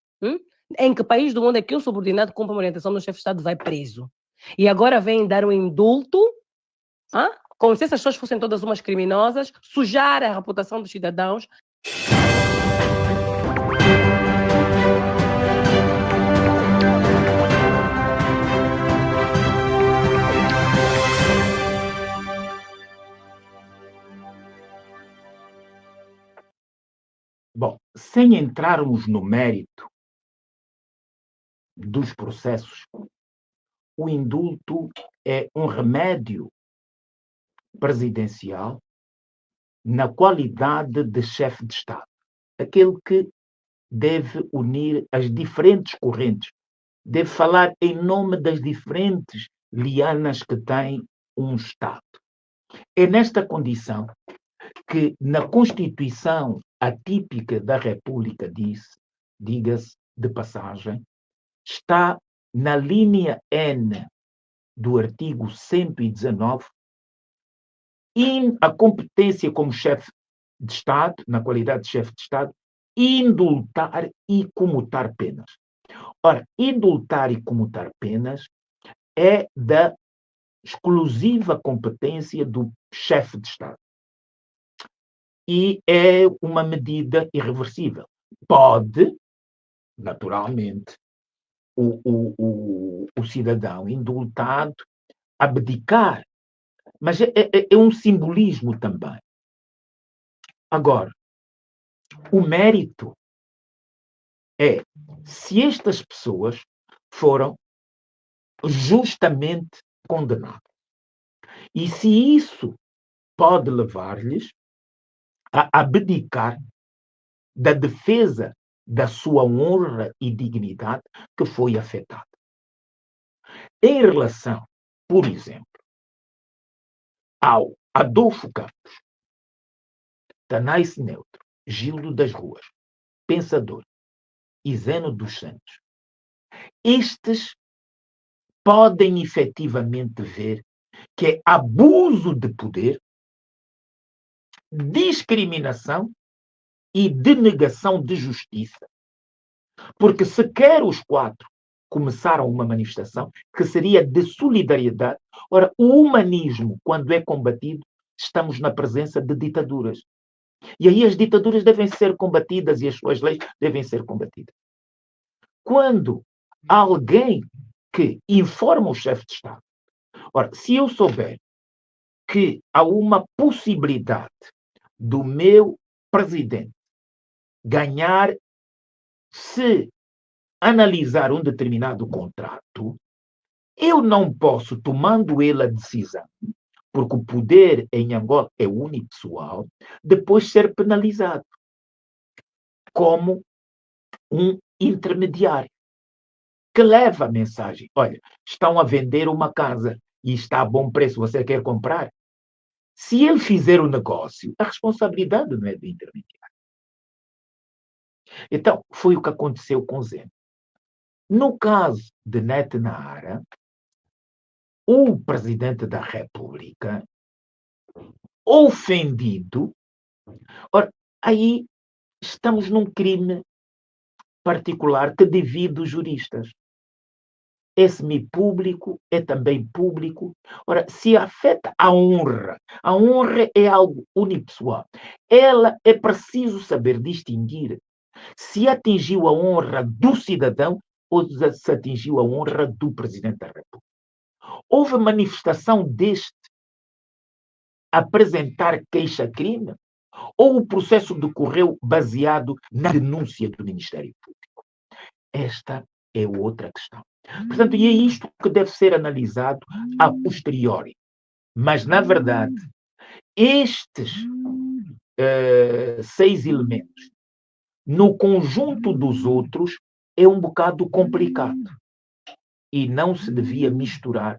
em que país do mundo é que um subordinado cumpre uma orientação do chefe de Estado vai preso? E agora vem dar um indulto, como se essas pessoas fossem todas umas criminosas, sujar a reputação dos cidadãos. Bom, sem entrarmos no mérito dos processos, o indulto é um remédio presidencial na qualidade de chefe de Estado, aquele que deve unir as diferentes correntes, deve falar em nome das diferentes lianas que tem um Estado. É nesta condição que na Constituição atípica da República diga-se de passagem, está na linha N do artigo 119, a competência como chefe de Estado, na qualidade de chefe de Estado, indultar e comutar penas. Ora, indultar e comutar penas é da exclusiva competência do chefe de Estado. E é uma medida irreversível. Pode, naturalmente, o cidadão indultado abdicar, mas é um simbolismo também. Agora, o mérito é se estas pessoas foram justamente condenadas. E se isso pode levar-lhes a abdicar da defesa da sua honra e dignidade que foi afetada. Em relação, por exemplo, ao Adolfo Campos, Tanais Neutro, Gildo das Ruas, Pensador e Zeno dos Santos, estes podem efetivamente ver que é abuso de poder, discriminação e denegação de justiça. Porque sequer os quatro começaram uma manifestação que seria de solidariedade. Ora, o humanismo, quando é combatido, estamos na presença de ditaduras. E aí as ditaduras devem ser combatidas e as suas leis devem ser combatidas. Quando alguém que informa o chefe de Estado, ora, se eu souber que há uma possibilidade do meu presidente ganhar se analisar um determinado contrato, eu não posso, tomando ele a decisão, porque o poder em Angola é unipessoal, depois ser penalizado como um intermediário que leva a mensagem. Olha, estão a vender uma casa e está a bom preço, você quer comprar? Se ele fizer o negócio, a responsabilidade não é do intermediário. Então, foi o que aconteceu com Zeno. No caso de Neto Nahara, o presidente da República, ofendido, ora, aí estamos num crime particular que divide os juristas. É semipúblico, é também público. Ora, se afeta a honra é algo unipessoal. Ela é preciso saber distinguir se atingiu a honra do cidadão ou se atingiu a honra do Presidente da República. Houve manifestação deste apresentar queixa-crime ou o processo decorreu baseado na denúncia do Ministério Público? Esta é outra questão. Portanto, e é isto que deve ser analisado a posteriori. Mas, na verdade, estes 6 elementos, no conjunto dos outros, é um bocado complicado. E não se devia misturar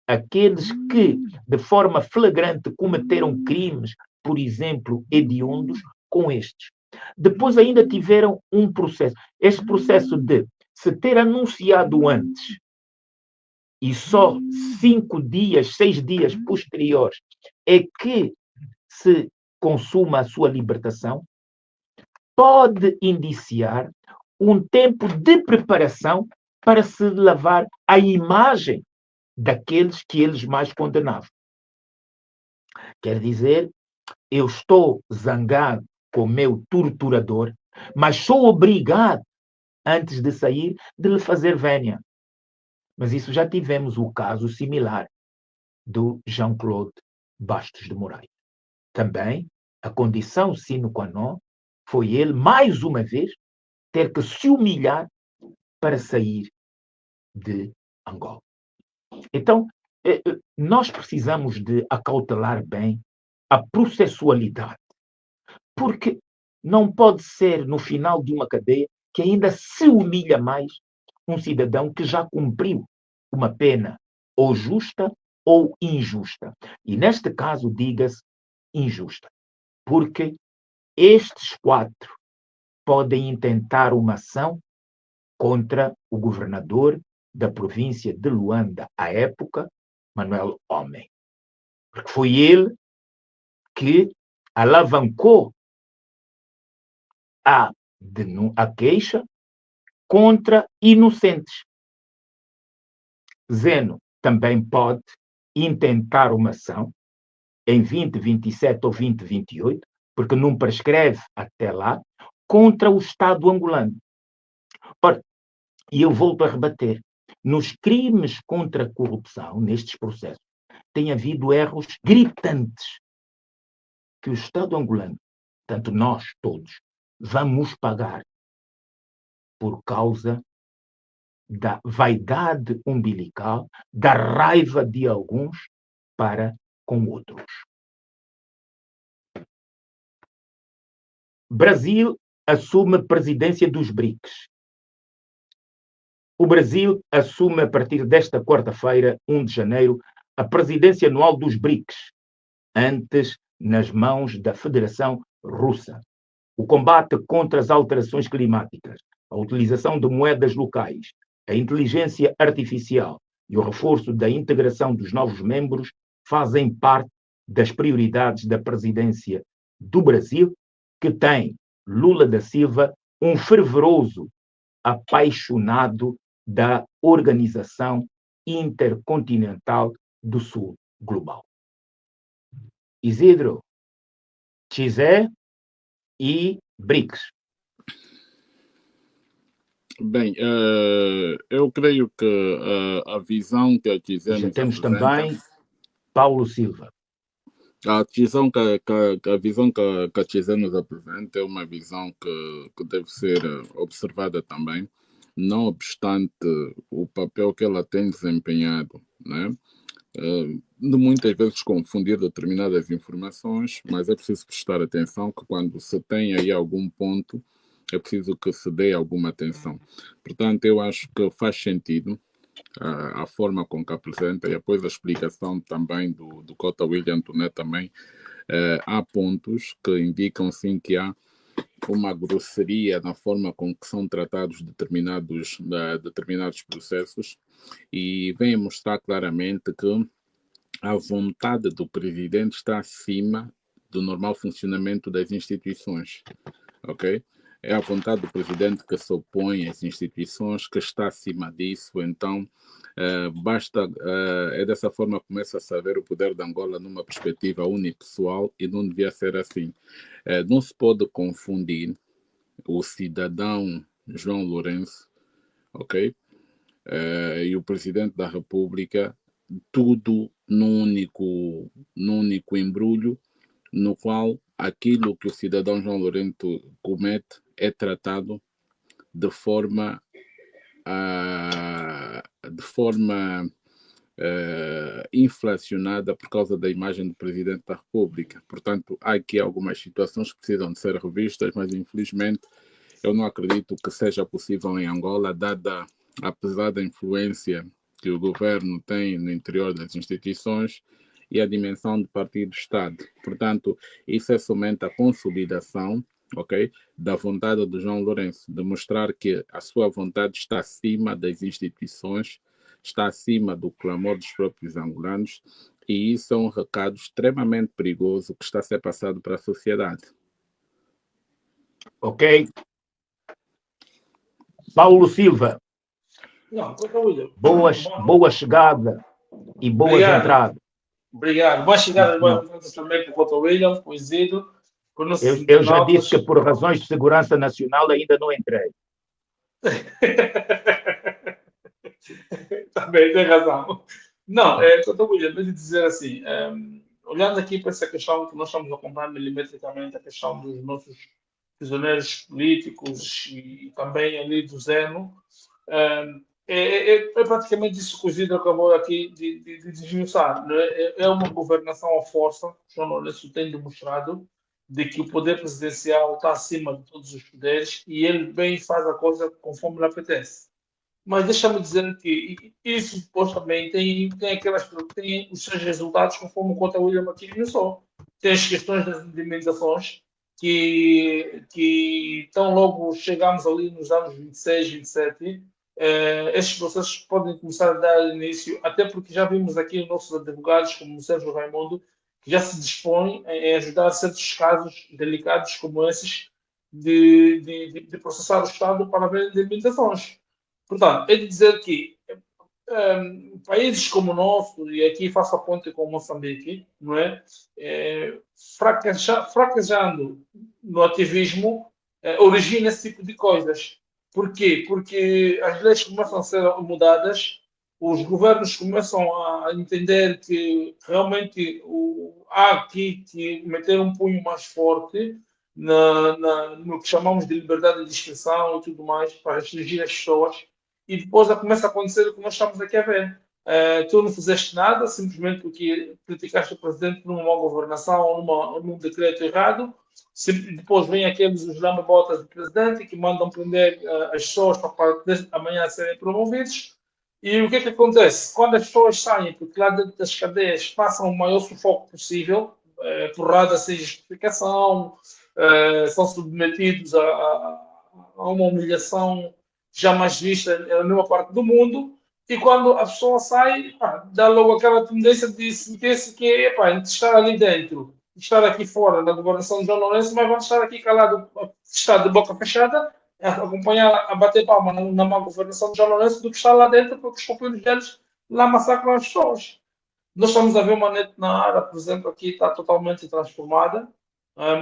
aqueles que, de forma flagrante, cometeram crimes, por exemplo, hediondos, com estes. Depois ainda tiveram um processo. Este processo de se ter anunciado antes e só 5 dias, 6 dias posteriores é que se consuma a sua libertação, pode indiciar um tempo de preparação para se lavar a imagem daqueles que eles mais condenavam. Quer dizer, eu estou zangado com o meu torturador, mas sou obrigado, antes de sair, de lhe fazer vénia. Mas isso já tivemos o caso similar do Jean-Claude Bastos de Moraes. Também, a condição sine qua non foi ele, mais uma vez, ter que se humilhar para sair de Angola. Então, nós precisamos de acautelar bem a processualidade, porque não pode ser, no final de uma cadeia, que ainda se humilha mais um cidadão que já cumpriu uma pena ou justa ou injusta. E neste caso, diga-se injusta, porque estes 4 podem intentar uma ação contra o governador da província de Luanda, à época, Manuel Homem. Porque foi ele que alavancou a queixa contra inocentes. Zeno também pode intentar uma ação em 2027 ou 2028, porque não prescreve até lá, contra o Estado angolano. Ora, e eu volto a rebater, nos crimes contra a corrupção, nestes processos, tem havido erros gritantes que o Estado angolano, tanto nós todos, vamos pagar por causa da vaidade umbilical, da raiva de alguns para com outros. Brasil assume a presidência dos BRICS. O Brasil assume a partir desta quarta-feira, 1 de janeiro, a presidência anual dos BRICS, antes nas mãos da Federação Russa. O combate contra as alterações climáticas, a utilização de moedas locais, a inteligência artificial e o reforço da integração dos novos membros fazem parte das prioridades da presidência do Brasil, que tem Lula da Silva, um fervoroso apaixonado da Organização Intercontinental do Sul Global. Isidro, XE e BRICS. Bem, eu creio que a visão que a XE Já nos temos apresenta, também Paulo Silva. a visão que a XE nos apresenta é uma visão que deve ser observada também, não obstante o papel que ela tem desempenhado, né? De muitas vezes confundir determinadas informações, mas é preciso prestar atenção que quando se tem aí algum ponto, é preciso que se dê alguma atenção. Portanto, eu acho que faz sentido a forma com que apresenta e depois a explicação também do Cota William Toné também. Há pontos que indicam sim que há uma grosseria na forma com que são tratados determinados processos e vem mostrar claramente que a vontade do presidente está acima do normal funcionamento das instituições, ok? É a vontade do presidente que se opõe às instituições, que está acima disso, então é dessa forma que começa a saber o poder de Angola numa perspectiva unipessoal e não devia ser assim. Não se pode confundir o cidadão João Lourenço, ok? E o presidente da República, tudo num único embrulho, no qual aquilo que o cidadão João Lourenço comete é tratado de forma inflacionada por causa da imagem do Presidente da República. Portanto, há aqui algumas situações que precisam de ser revistas, mas infelizmente eu não acredito que seja possível em Angola, dada a pesada influência que o governo tem no interior das instituições e a dimensão do partido-Estado. Portanto, isso é somente a consolidação, ok, da vontade do João Lourenço, de mostrar que a sua vontade está acima das instituições, está acima do clamor dos próprios angolanos, e isso é um recado extremamente perigoso que está a ser passado para a sociedade. Ok. Paulo Silva. Não, William. Boa chegada e boas entradas. Obrigado. Boa chegada e boas entradas também para o Dr. William, com o Isidro. Eu já disse que por razões de segurança nacional ainda não entrei. Também tem razão. Não, Dr. William, eu dizer assim, olhando aqui para essa questão que nós estamos a acompanhar milimetricamente, a questão dos nossos prisioneiros políticos e também ali do Zeno, é praticamente isso que o Isidro acabou aqui de desmiuçar. É uma governação à força. O João Lourenço tem demonstrado de que o poder presidencial está acima de todos os poderes e ele bem faz a coisa conforme lhe apetece. Mas deixa-me dizer que isso depois também tem os seus resultados, conforme o Dr. William aqui começou. Tem as questões das indemnizações que tão logo chegamos ali nos anos 26, 27, estes processos podem começar a dar início, até porque já vimos aqui nossos advogados, como o Sérgio Raimundo, que já se dispõem em ajudar certos casos delicados como esses de processar o Estado para haver indemnizações. Portanto, é de dizer que países como o nosso, e aqui faço a ponte com Moçambique, não é? Fracassando no ativismo, origina esse tipo de coisas. Por quê? Porque as leis começam a ser mudadas, os governos começam a entender que realmente há aqui que meter um punho mais forte no que chamamos de liberdade de expressão e tudo mais, para restringir as pessoas. E depois começa a acontecer o que nós estamos aqui a ver. Tu não fizeste nada, simplesmente porque criticaste o presidente numa má governação ou num decreto errado. Depois vem aqueles lamba-botas do presidente que mandam prender as pessoas para amanhã serem promovidos. E o que é que acontece? Quando as pessoas saem, porque lá dentro das cadeias passam o maior sufoco possível, porrada sem justificação, são submetidos a uma humilhação jamais vista na nenhuma parte do mundo, e quando a pessoa sai, dá logo aquela tendência de sentir-se que estar ali dentro, estar aqui fora da governação de João Lourenço, mas vamos estar aqui calado, estar de boca fechada, a acompanhar, a bater palma na má governação de João Lourenço, do que estar lá dentro, porque os companheiros deles lá massacram as pessoas. Nós estamos a ver uma net na área, por exemplo, aqui está totalmente transformada.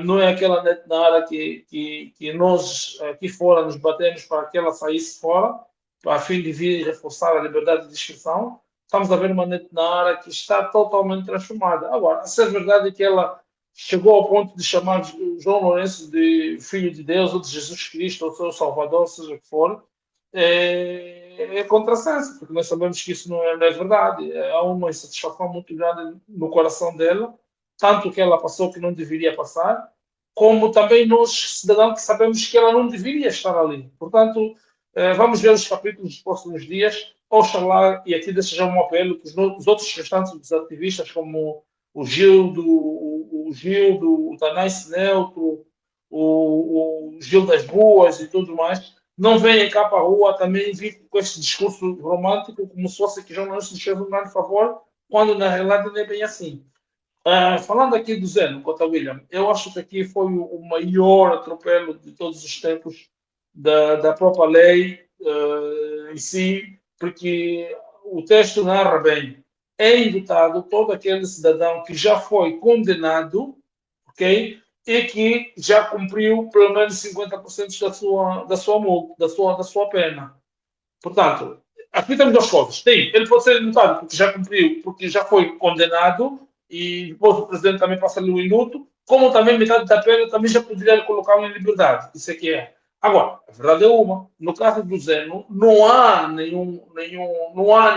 Não é aquela net na área que nós aqui fora nos batemos para que ela saísse fora, a fim de vir reforçar a liberdade de expressão. Estamos a ver uma net na área que está totalmente transformada. Agora, a ser verdade é que ela chegou ao ponto de chamar João Lourenço de Filho de Deus, ou de Jesus Cristo, ou seu Salvador, seja o que for, é contrassenso, porque nós sabemos que isso não é verdade. Há uma insatisfação muito grande no coração dela, tanto que ela passou que não deveria passar, como também nós, cidadãos, que sabemos que ela não deveria estar ali. Portanto, vamos ver os capítulos dos próximos dias. Oxalá, e aqui deixa já um apelo, que os outros restantes dos ativistas, como o Gildo, o Tanais Neutro, o Gil das Boas e tudo mais, não venham cá para a rua também vir com esse discurso romântico, como se fosse que João Lourenço nos fez um grande favor, quando na realidade não é bem assim. Falando aqui do Zeno, Dr. William, eu acho que aqui foi o maior atropelo de todos os tempos da própria lei em si, porque o texto narra bem. É indicado todo aquele cidadão que já foi condenado, ok? E que já cumpriu pelo menos 50% da sua pena. Portanto, aqui temos duas coisas. Ele pode ser indicado porque já cumpriu, porque já foi condenado, e depois o presidente também passa ali o induto, como também metade da pena também já poderia colocá-lo em liberdade. Isso é que é. Agora, a verdade é uma. No caso do Zeno, não há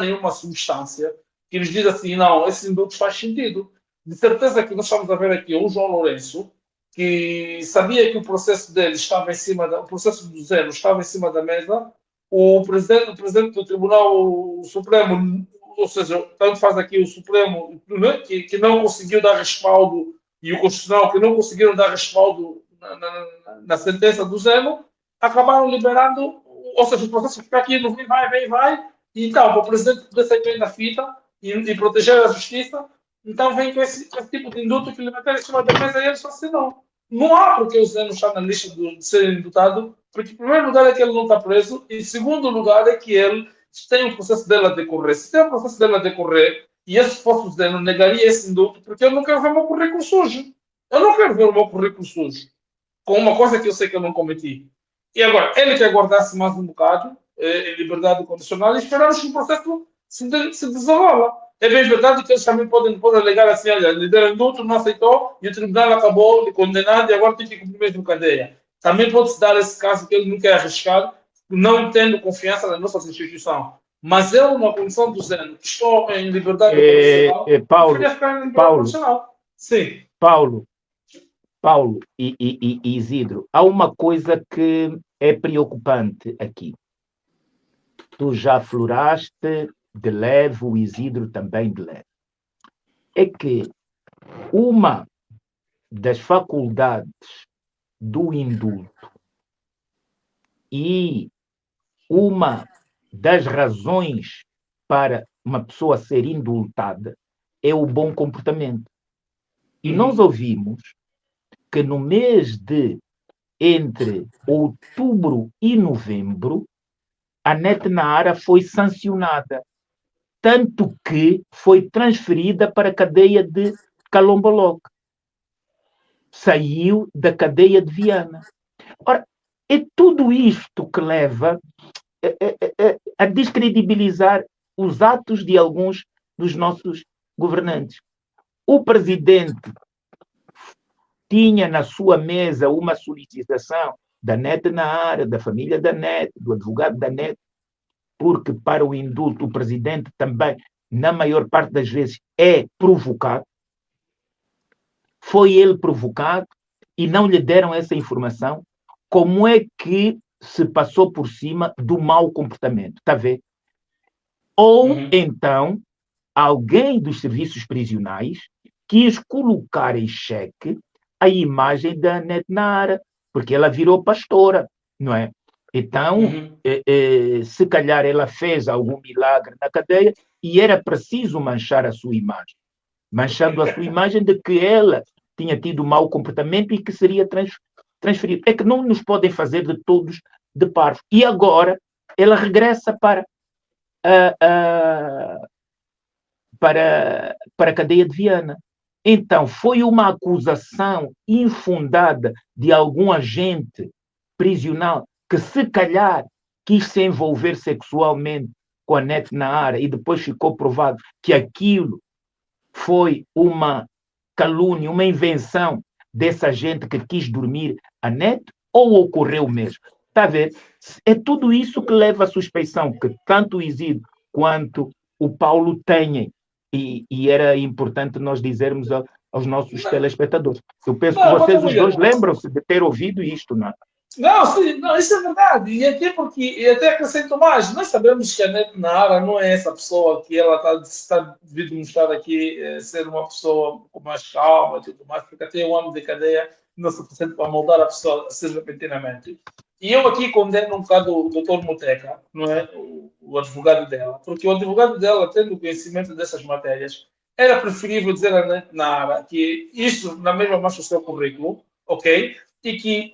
nenhuma substância que que nos diz assim, não, esse indulto faz sentido. De certeza que nós estamos a ver aqui o João Lourenço, que sabia que o processo dele estava em cima o processo do Zeno estava em cima da mesa, o presidente do Tribunal Supremo, ou seja, tanto faz aqui o Supremo, né, que não conseguiu dar respaldo, e o Constitucional, que não conseguiram dar respaldo na sentença do Zeno, acabaram liberando, ou seja, o processo fica aqui no vai, e então, para o presidente poder sair bem na fita e proteger a justiça, então vem com esse tipo de indulto que lhe meteram em cima da mesa e ele só assinou. Não há porque o Zé não está na lista de ser indultado, porque, em primeiro lugar, é que ele não está preso, e, em segundo lugar, é que ele tem um processo dele a decorrer. Se tem um processo dele a decorrer, e esse fosse o Zé, não negaria esse indulto, porque eu não quero ver o meu currículo sujo. Eu não quero ver o meu currículo sujo com uma coisa que eu sei que eu não cometi. E agora, ele quer guardar-se mais um bocado, em liberdade condicional, e esperamos que o processo se desenrola. É bem verdade que eles também podem alegar assim, olha, lhe deram indulto, não aceitou, e o tribunal acabou de condenar e agora tem que cumprir mesmo cadeia. Também pode-se dar esse caso que ele não quer arriscar, não tendo confiança na nossa instituição. Mas eu, uma condição do Zeno, que estou em liberdade condicional, Paulo, ficar em liberdade condicional. Sim. Paulo e Isidro, há uma coisa que é preocupante aqui. Tu já afloraste de leve, o Isidro também de leve. É que uma das faculdades do indulto e uma das razões para uma pessoa ser indultada é o bom comportamento. E nós ouvimos que no mês de entre outubro e novembro, a Net Naara foi sancionada, tanto que foi transferida para a cadeia de Calomboloc. Saiu da cadeia de Viana. Ora, é tudo isto que leva a descredibilizar os atos de alguns dos nossos governantes. O presidente tinha na sua mesa uma solicitação da Net Naara, da família da Net, do advogado da Net, porque para o indulto o presidente também, na maior parte das vezes, é provocado. Foi ele provocado e não lhe deram essa informação. Como é que se passou por cima do mau comportamento? Está a ver? Ou então, alguém dos serviços prisionais quis colocar em xeque a imagem da Net Naara, porque ela virou pastora, não é? Então, se calhar ela fez algum milagre na cadeia e era preciso manchar a sua imagem. Manchando a sua imagem de que ela tinha tido mau comportamento e que seria transferido. É que não nos podem fazer de todos de parvo. E agora ela regressa para a cadeia de Viana. Então, foi uma acusação infundada de algum agente prisional que, se calhar, quis se envolver sexualmente com a Net Naara e depois ficou provado que aquilo foi uma calúnia, uma invenção dessa gente que quis dormir a Net, ou ocorreu mesmo? Está a ver? É tudo isso que leva à suspeição que tanto o Isidro quanto o Paulo têm. E era importante nós dizermos aos nossos telespectadores. Eu penso que vocês os dois lembram-se de ter ouvido isto, não é? Não, sim, não, isso é verdade. E até acrescento mais. Nós sabemos que a Net Naara não é essa pessoa que ela está devido mostrar aqui ser uma pessoa com mais calma e tudo mais, porque até um ano de cadeia não é suficiente para moldar a pessoa, seja repentinamente. E eu aqui condeno um bocado o Dr. Moteca, não é? O advogado dela, porque o advogado dela, tendo conhecimento dessas matérias, era preferível dizer a Net Naara que isto na mesma marcha o seu currículo, ok? E que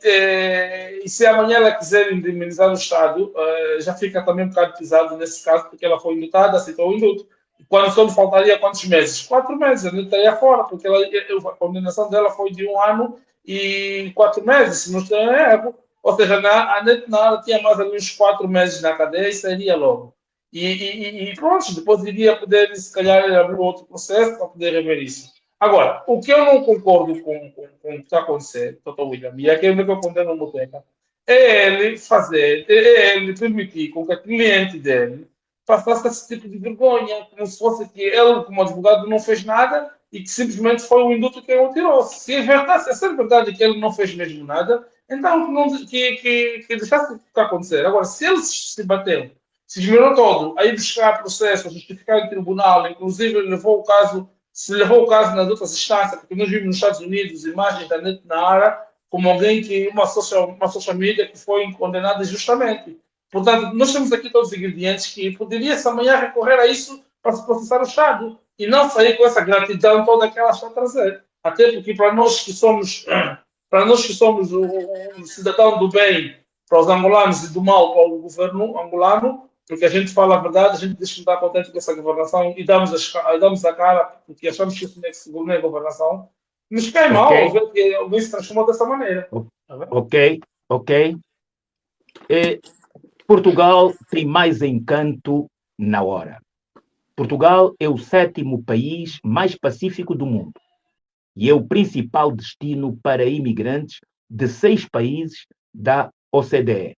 e se amanhã ela quiser indemnizar o Estado, já fica também um bocado pesado nesse caso, porque ela foi indultada, aceitou o indulto. E quando só lhe faltaria quantos meses? 4 meses, ela estaria fora, porque a condenação dela foi de 1 ano e 4 meses, se não estou em erro. Ou seja, a Net Naara tinha mais ou menos 4 meses na cadeia e sairia logo. E pronto, depois iria poder, se calhar, abrir outro processo para poder rever isso. Agora, o que eu não concordo com o que está a acontecer, Dr. William, e aquilo que eu condeno no Moteca, é ele permitir com que a cliente dele passasse esse tipo de vergonha, como se fosse que ele, como advogado, não fez nada e que simplesmente foi o indulto que ele tirou. Se é verdade, se é verdade que ele não fez mesmo nada, então que deixasse o que está a acontecer. Agora, se ele se bateu, se esmerou todo, aí buscar processo, justificar em tribunal, inclusive levou o caso, se levou o caso nas outras instâncias, porque nós vimos nos Estados Unidos imagens da net na área, como alguém que, uma social media que foi condenada injustamente. Portanto, nós temos aqui todos os ingredientes que poderia-se amanhã recorrer a isso para se processar o Estado e não sair com essa gratidão toda que ela está a trazer. Até porque para nós que somos o cidadão do bem, para os angolanos e do mal para o governo angolano, porque a gente fala a verdade, a gente diz que não está contente com essa governação e damos a cara porque achamos que isso não é governação. Nos cai mal ver que alguém se transformou dessa maneira. Ok. Portugal tem mais encanto na hora. Portugal é o 7º país mais pacífico do mundo e é o principal destino para imigrantes de 6 países da OCDE.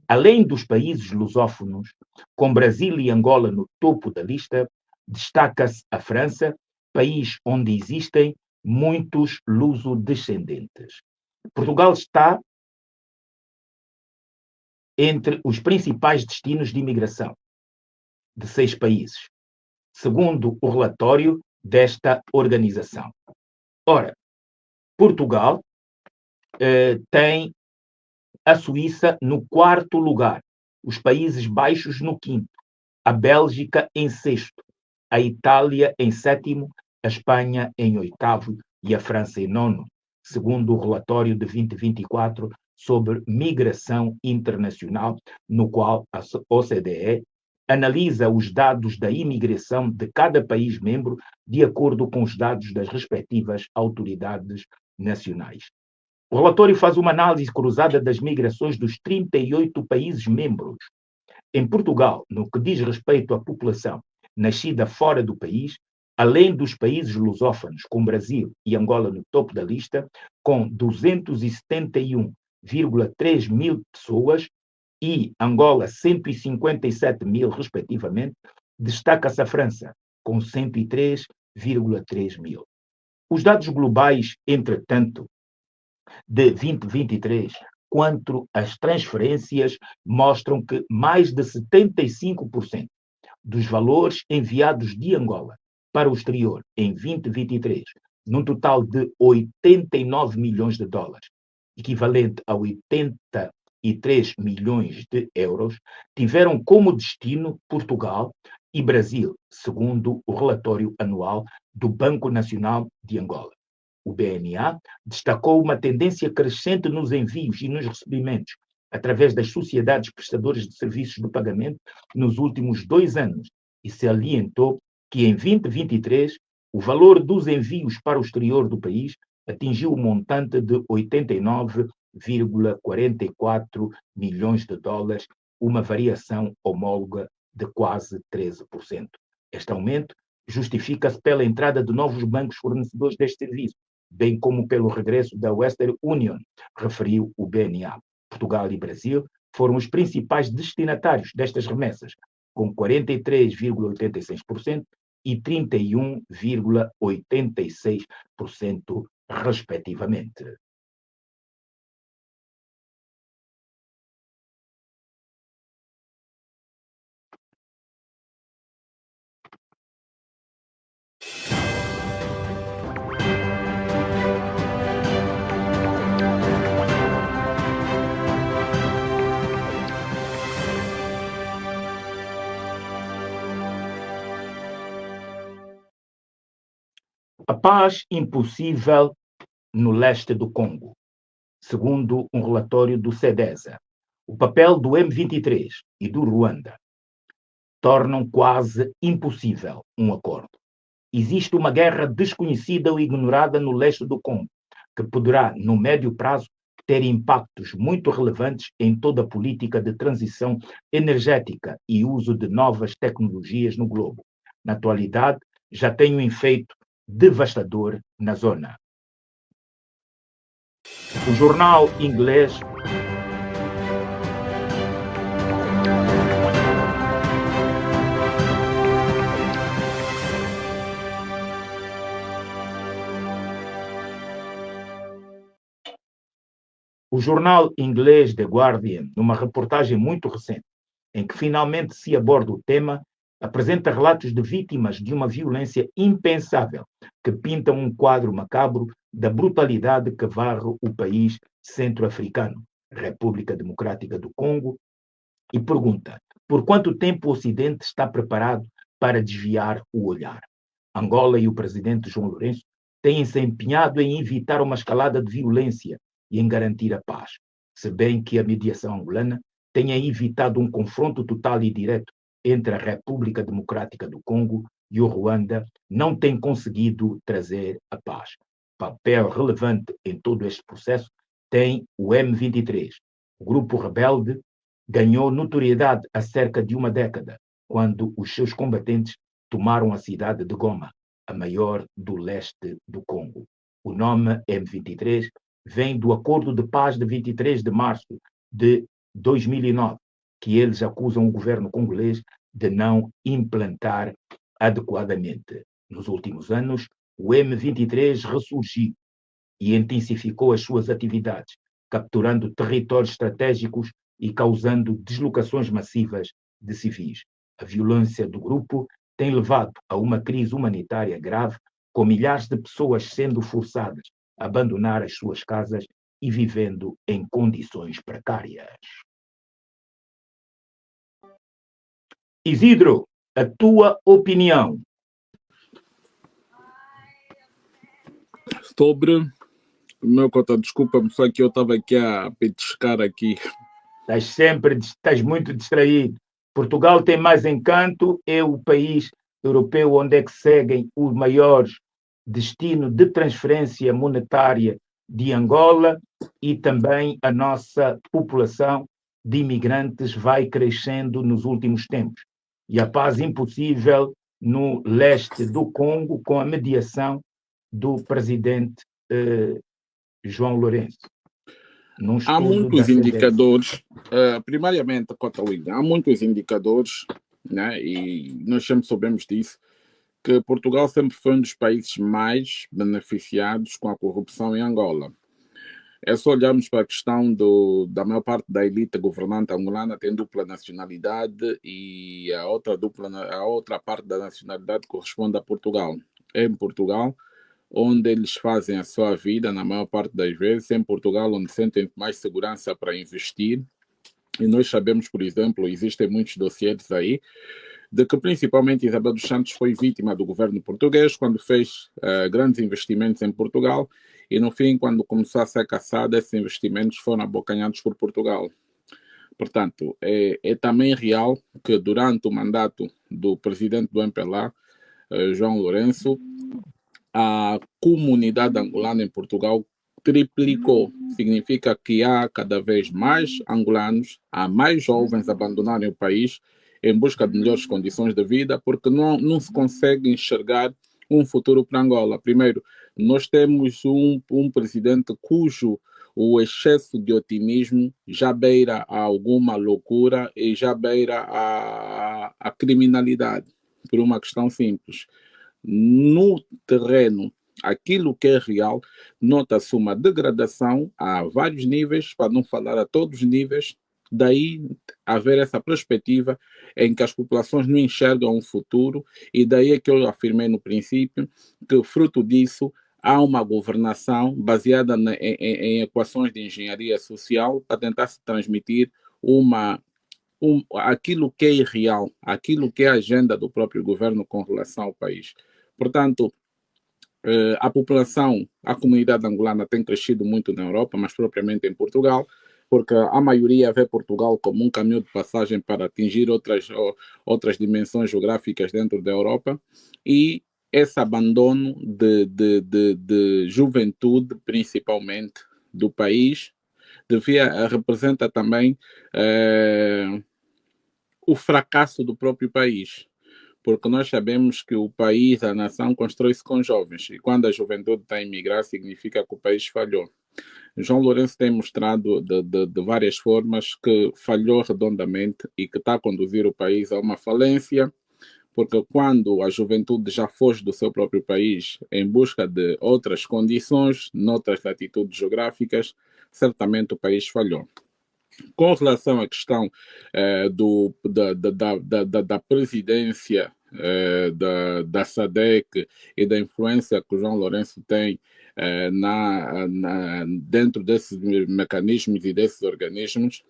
Além dos países lusófonos, com Brasil e Angola no topo da lista, destaca-se a França, país onde existem muitos luso-descendentes. Portugal está entre os principais destinos de imigração de 6 países, segundo o relatório desta organização. Ora, Portugal tem a Suíça no 4º lugar, os Países Baixos no 5º, a Bélgica em 6º, a Itália em 7º, a Espanha em 8º e a França em 9º, segundo o relatório de 2024 sobre migração internacional, no qual a OCDE analisa os dados da imigração de cada país membro de acordo com os dados das respectivas autoridades nacionais. O relatório faz uma análise cruzada das migrações dos 38 países membros. Em Portugal, no que diz respeito à população nascida fora do país, além dos países lusófonos, com Brasil e Angola no topo da lista, com 271,3 mil pessoas, e Angola 157 mil, respectivamente, destaca-se a França, com 103,3 mil. Os dados globais, entretanto, de 2023, quanto às transferências, mostram que mais de 75% dos valores enviados de Angola para o exterior em 2023, num total de 89 milhões de dólares, equivalente a 83 milhões de euros, tiveram como destino Portugal e Brasil, segundo o relatório anual do Banco Nacional de Angola. O BNA destacou uma tendência crescente nos envios e nos recebimentos através das sociedades prestadoras de serviços de pagamento nos últimos 2 anos e salientou que em 2023 o valor dos envios para o exterior do país atingiu o montante de 89,44 milhões de dólares, uma variação homóloga de quase 13%. Este aumento justifica-se pela entrada de novos bancos fornecedores deste serviço, bem como pelo regresso da Western Union, referiu o BNA. Portugal e Brasil foram os principais destinatários destas remessas, com 43,86% e 31,86%, respectivamente. A paz impossível no leste do Congo, segundo um relatório do CEDESA. O papel do M23 e do Ruanda tornam quase impossível um acordo. Existe uma guerra desconhecida ou ignorada no leste do Congo, que poderá, no médio prazo, ter impactos muito relevantes em toda a política de transição energética e uso de novas tecnologias no globo. Na atualidade, já tem um efeito devastador na zona. O jornal inglês O jornal inglês The Guardian, numa reportagem muito recente, em que finalmente se aborda o tema, apresenta relatos de vítimas de uma violência impensável, que pintam um quadro macabro da brutalidade que varre o país centro-africano, República Democrática do Congo, e pergunta: por quanto tempo o Ocidente está preparado para desviar o olhar? Angola e o presidente João Lourenço têm-se empenhado em evitar uma escalada de violência e em garantir a paz, se bem que a mediação angolana tenha evitado um confronto total e direto entre a República Democrática do Congo e o Ruanda, não tem conseguido trazer a paz. Papel relevante em todo este processo tem o M23. O grupo rebelde ganhou notoriedade há cerca de uma década, quando os seus combatentes tomaram a cidade de Goma, a maior do leste do Congo. O nome M23 vem do Acordo de Paz de 23 de março de 2009, que eles acusam o governo congolês de não implantar adequadamente. Nos últimos anos, o M23 ressurgiu e intensificou as suas atividades, capturando territórios estratégicos e causando deslocações massivas de civis. A violência do grupo tem levado a uma crise humanitária grave, com milhares de pessoas sendo forçadas a abandonar as suas casas e vivendo em condições precárias. Isidro, a tua opinião? Sobre o meu cota, desculpa-me, só que eu estava aqui a petiscar aqui. Estás muito distraído. Portugal tem mais encanto, é o país europeu onde é que seguem os maiores destinos de transferência monetária de Angola, e também a nossa população de imigrantes vai crescendo nos últimos tempos. E a paz impossível no leste do Congo, com a mediação do presidente João Lourenço. Há muitos indicadores, primariamente, Cota William, há muitos indicadores, né, e nós sempre soubemos disso, que Portugal sempre foi um dos países mais beneficiados com a corrupção em Angola. É só olharmos para a questão da maior parte da elite governante angolana tem dupla nacionalidade, e a outra parte da nacionalidade corresponde a Portugal. É em Portugal onde eles fazem a sua vida, na maior parte das vezes, em Portugal, onde sentem mais segurança para investir. E nós sabemos, por exemplo, existem muitos dossiês aí, de que principalmente Isabel dos Santos foi vítima do governo português quando fez grandes investimentos em Portugal, e no fim, quando começou a ser caçada, esses investimentos foram abocanhados por Portugal. Portanto, é também real que durante o mandato do presidente do MPLA, João Lourenço, a comunidade angolana em Portugal triplicou. Significa que há cada vez mais angolanos, há mais jovens abandonarem o país em busca de melhores condições de vida, porque não se consegue enxergar um futuro para Angola. Primeiro, nós temos um presidente cujo o excesso de otimismo já beira a alguma loucura e já beira a criminalidade, por uma questão simples. No terreno, aquilo que é real, nota-se uma degradação a vários níveis, para não falar a todos os níveis, daí haver essa perspectiva em que as populações não enxergam um futuro, e daí é que eu afirmei no princípio que, fruto disso, há uma governação baseada em equações de engenharia social para tentar se transmitir aquilo que é irreal, aquilo que é a agenda do próprio governo com relação ao país. Portanto, a população, a comunidade angolana tem crescido muito na Europa, mas propriamente em Portugal, porque a maioria vê Portugal como um caminho de passagem para atingir outras dimensões geográficas dentro da Europa, e esse abandono de juventude, principalmente do país, representa também o fracasso do próprio país. Porque nós sabemos que o país, a nação, constrói-se com jovens. E quando a juventude está a emigrar, significa que o país falhou. João Lourenço tem mostrado de várias formas que falhou redondamente e que está a conduzir o país a uma falência, porque quando a juventude já foge do seu próprio país em busca de outras condições, noutras latitudes geográficas, certamente o país falhou. Com relação à questão da presidência da SADC e da influência que o João Lourenço tem dentro desses mecanismos e desses organismos,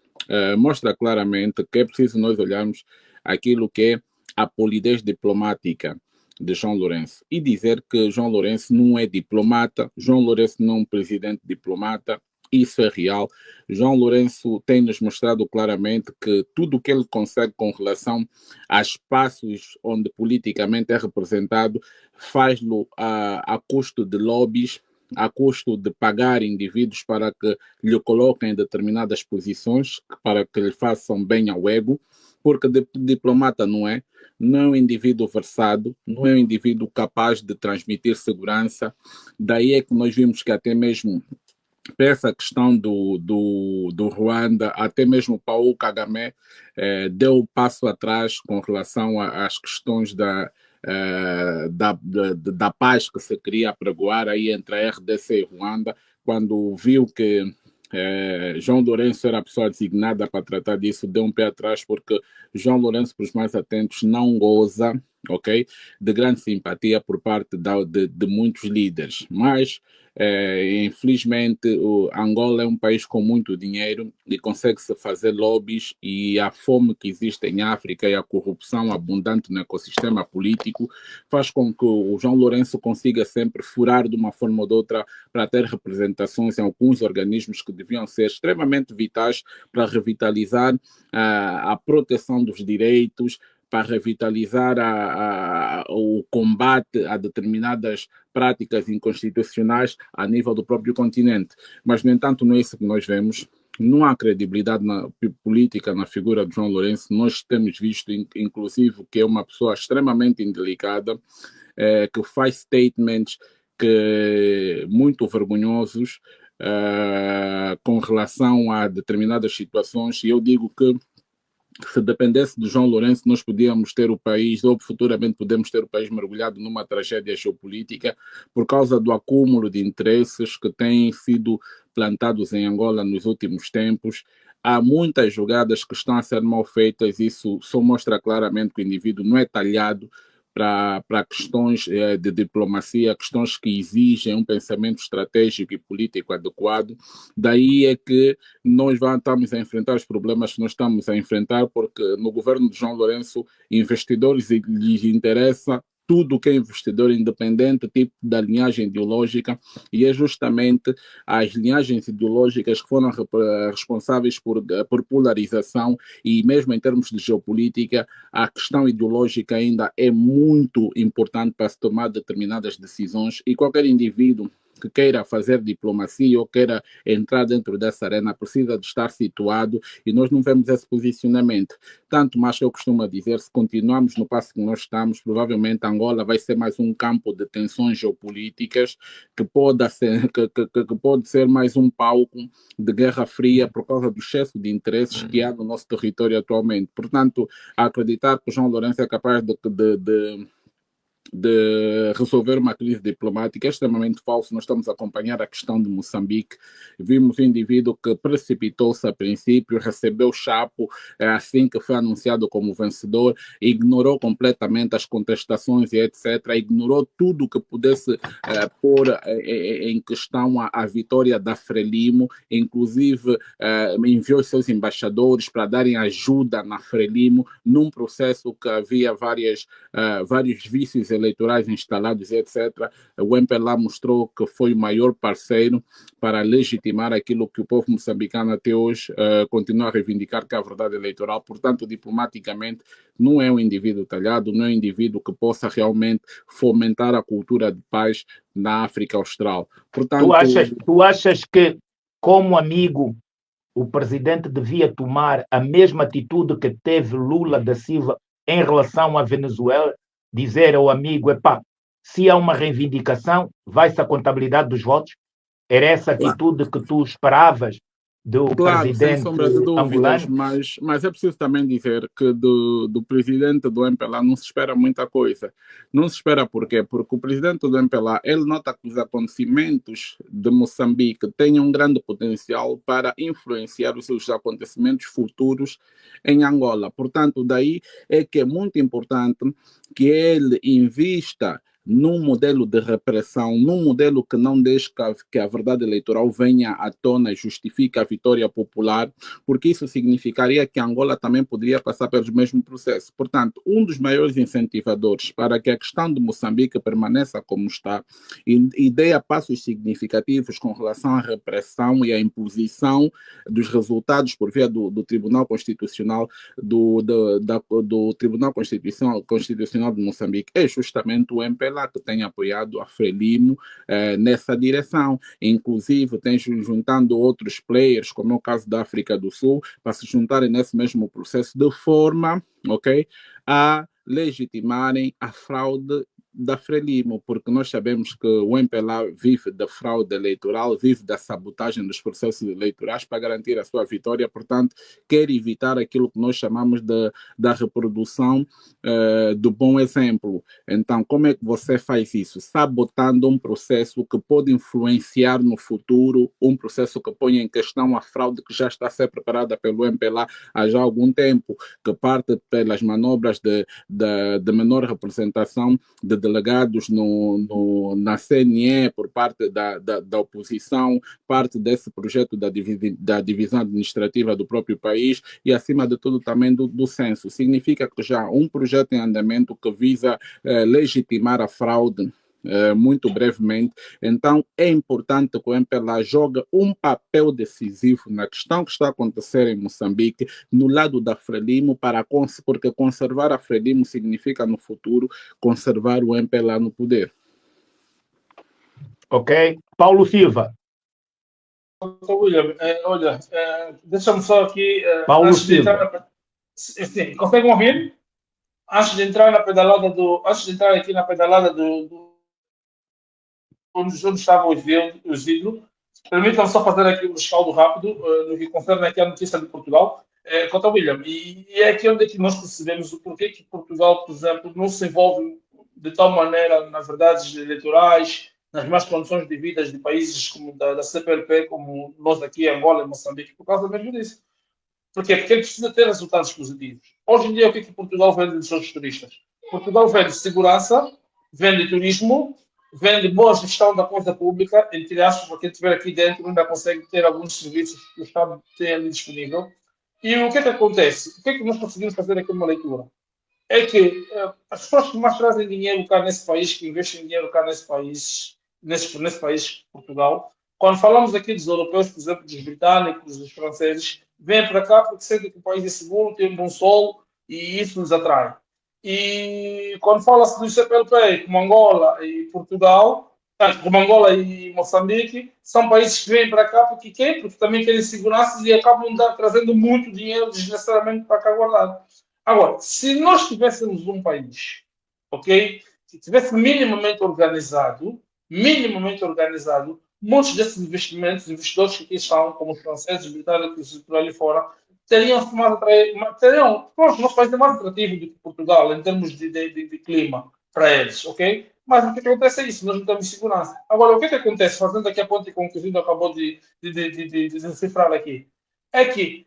mostra claramente que é preciso nós olharmos aquilo que é a polidez diplomática de João Lourenço e dizer que João Lourenço não é diplomata, João Lourenço não é um presidente diplomata. Isso é real. João Lourenço tem nos mostrado claramente que tudo o que ele consegue com relação a espaços onde politicamente é representado, faz-lo a custo de lobbies, a custo de pagar indivíduos para que lhe coloquem em determinadas posições, para que lhe façam bem ao ego, porque diplomata não é um indivíduo versado, não é um indivíduo capaz de transmitir segurança. Daí é que nós vimos que até mesmo para essa questão do Ruanda, até mesmo Paul Kagame deu um passo atrás com relação às questões da paz que se queria apregoar aí entre a RDC e Ruanda, quando viu que João Lourenço era a pessoa designada para tratar disso, deu um pé atrás, porque João Lourenço, para os mais atentos, não goza, ok, de grande simpatia por parte de muitos líderes, mas infelizmente Angola é um país com muito dinheiro e consegue-se fazer lobbies, e a fome que existe em África e a corrupção abundante no ecossistema político faz com que o João Lourenço consiga sempre furar de uma forma ou de outra para ter representações em alguns organismos que deviam ser extremamente vitais para revitalizar a proteção dos direitos, para revitalizar o combate a determinadas práticas inconstitucionais a nível do próprio continente. Mas, no entanto, não é isso que nós vemos. Não há credibilidade política na figura de João Lourenço. Nós temos visto, inclusive, que é uma pessoa extremamente indelicada, que faz statements muito vergonhosos com relação a determinadas situações, e eu digo que se dependesse de João Lourenço, nós podíamos ter o país, ou futuramente podemos ter o país mergulhado numa tragédia geopolítica por causa do acúmulo de interesses que têm sido plantados em Angola nos últimos tempos. Há muitas jogadas que estão a ser mal feitas, isso só mostra claramente que o indivíduo não é talhado para questões de diplomacia, questões que exigem um pensamento estratégico e político adequado. Daí é que nós estamos a enfrentar os problemas que nós estamos a enfrentar, porque no governo de João Lourenço, investidores lhes interessa tudo que é investidor independente, tipo da linhagem ideológica, e é justamente as linhagens ideológicas que foram responsáveis por polarização, e mesmo em termos de geopolítica, a questão ideológica ainda é muito importante para se tomar determinadas decisões, e qualquer indivíduo que queira fazer diplomacia ou queira entrar dentro dessa arena precisa de estar situado, e nós não vemos esse posicionamento. Tanto mais que eu costumo dizer, se continuarmos no passo que nós estamos, provavelmente Angola vai ser mais um campo de tensões geopolíticas que pode ser mais um palco de guerra fria por causa do excesso de interesses que há no nosso território atualmente. Portanto, acreditar que o João Lourenço é capaz de resolver uma crise diplomática é extremamente falso. Nós estamos a acompanhar a questão de Moçambique. Vimos um indivíduo que precipitou-se a princípio, recebeu o chapo assim que foi anunciado como vencedor, ignorou completamente as contestações e etc., ignorou tudo que pudesse pôr em questão a vitória da Frelimo, inclusive enviou seus embaixadores para darem ajuda na Frelimo num processo que havia vários vícios eleitorais instalados, etc. O MPLA mostrou que foi o maior parceiro para legitimar aquilo que o povo moçambicano até hoje continua a reivindicar, que é a verdade eleitoral. Portanto, diplomaticamente, não é um indivíduo talhado, não é um indivíduo que possa realmente fomentar a cultura de paz na África Austral. Portanto, tu achas que, como amigo, o presidente devia tomar a mesma atitude que teve Lula da Silva em relação à Venezuela? Dizer ao amigo, se há uma reivindicação, vai-se a contabilidade dos votos? Era essa atitude que tu esperavas do Claro, sem presidente sombra de dúvidas, angolano? mas é preciso também dizer que do presidente do MPLA não se espera muita coisa. Não se espera por quê? Porque o presidente do MPLA, ele nota que os acontecimentos de Moçambique têm um grande potencial para influenciar os acontecimentos futuros em Angola. Portanto, daí é que é muito importante que ele invista num modelo de repressão, num modelo que não deixe que a verdade eleitoral venha à tona e justifique a vitória popular, porque isso significaria que Angola também poderia passar pelos mesmos processos. Portanto, um dos maiores incentivadores para que a questão de Moçambique permaneça como está e dê passos significativos com relação à repressão e à imposição dos resultados por via do Tribunal Constitucional, do Tribunal Constitucional de Moçambique, é justamente o MPLA que tem apoiado a Frelimo nessa direção. Inclusive, tem juntando outros players, como é o caso da África do Sul, para se juntarem nesse mesmo processo de forma, ok, a legitimarem a fraude da Frelimo, porque nós sabemos que o MPLA vive da fraude eleitoral, vive da sabotagem dos processos eleitorais para garantir a sua vitória, portanto, quer evitar aquilo que nós chamamos da reprodução do bom exemplo. Então, como é que você faz isso? Sabotando um processo que pode influenciar no futuro, um processo que põe em questão a fraude que já está a ser preparada pelo MPLA há já algum tempo, que parte pelas manobras de menor representação de delegados na CNE por parte da oposição, parte desse projeto da divisão administrativa do próprio país e, acima de tudo, também do censo. Significa que já um projeto em andamento que visa legitimar a fraude muito brevemente. Então, é importante que o MPLA jogue um papel decisivo na questão que está a acontecer em Moçambique, no lado da Frelimo, porque conservar a Frelimo significa, no futuro, conservar o MPLA no poder. Ok. Paulo Silva. William, olha, deixa-me só aqui. Paulo Silva. Sim, conseguem ouvir? Antes de entrar aqui na pedalada onde estava o vidro, permitam-me só fazer aqui um rescaldo rápido no que concerne aqui a notícia de Portugal. Quanto ao William, e é aqui onde é que nós percebemos o porquê que Portugal, por exemplo, não se envolve de tal maneira nas verdades eleitorais, nas más condições de vida de países como da CPLP, como nós aqui em Angola e Moçambique, por causa mesmo disso. Porquê? Porque ele precisa ter resultados positivos. Hoje em dia, o que Portugal vende dos seus turistas? Portugal vende segurança, vende turismo, vende boa gestão da coisa pública, entre aspas, para quem estiver aqui dentro ainda consegue ter alguns serviços que o Estado tem ali disponível. E o que acontece? O que nós conseguimos fazer aqui uma leitura? É que as pessoas que mais trazem dinheiro cá nesse país, que investem dinheiro cá nesse país, nesse país, Portugal, quando falamos aqui dos europeus, por exemplo, dos britânicos, dos franceses, vêm para cá porque sentem que o país é seguro, tem um bom solo e isso nos atrai. E quando fala-se do CPLP, como Angola e Portugal, como Angola e Moçambique, são países que vêm para cá porque querem, porque também querem segurança e acabam trazendo muito dinheiro desnecessariamente para cá guardado. Agora, se nós tivéssemos um país, ok, que tivesse minimamente organizado, muitos desses investidores que aqui estão, como os franceses, os britânicos e por ali fora, teriam os nossos países é mais atrativo do que Portugal em termos de clima para eles, ok? Mas o que acontece é isso, nós não temos segurança. Agora, o que acontece, fazendo aqui a ponte com o que o Vitor acabou de decifrar aqui, é que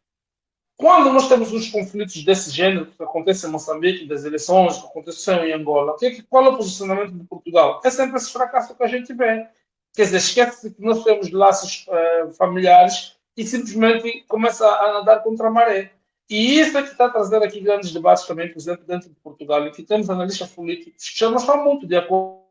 quando nós temos uns conflitos desse gênero que acontecem em Moçambique, das eleições que aconteceram em Angola, qual é o posicionamento de Portugal? É sempre esse fracasso que a gente vê. Quer dizer, esquece que nós temos laços familiares e simplesmente começa a nadar contra a maré. E isso é que está a trazer aqui grandes debates também, por exemplo, dentro de Portugal, em que temos analistas políticos que já não estão muito de acordo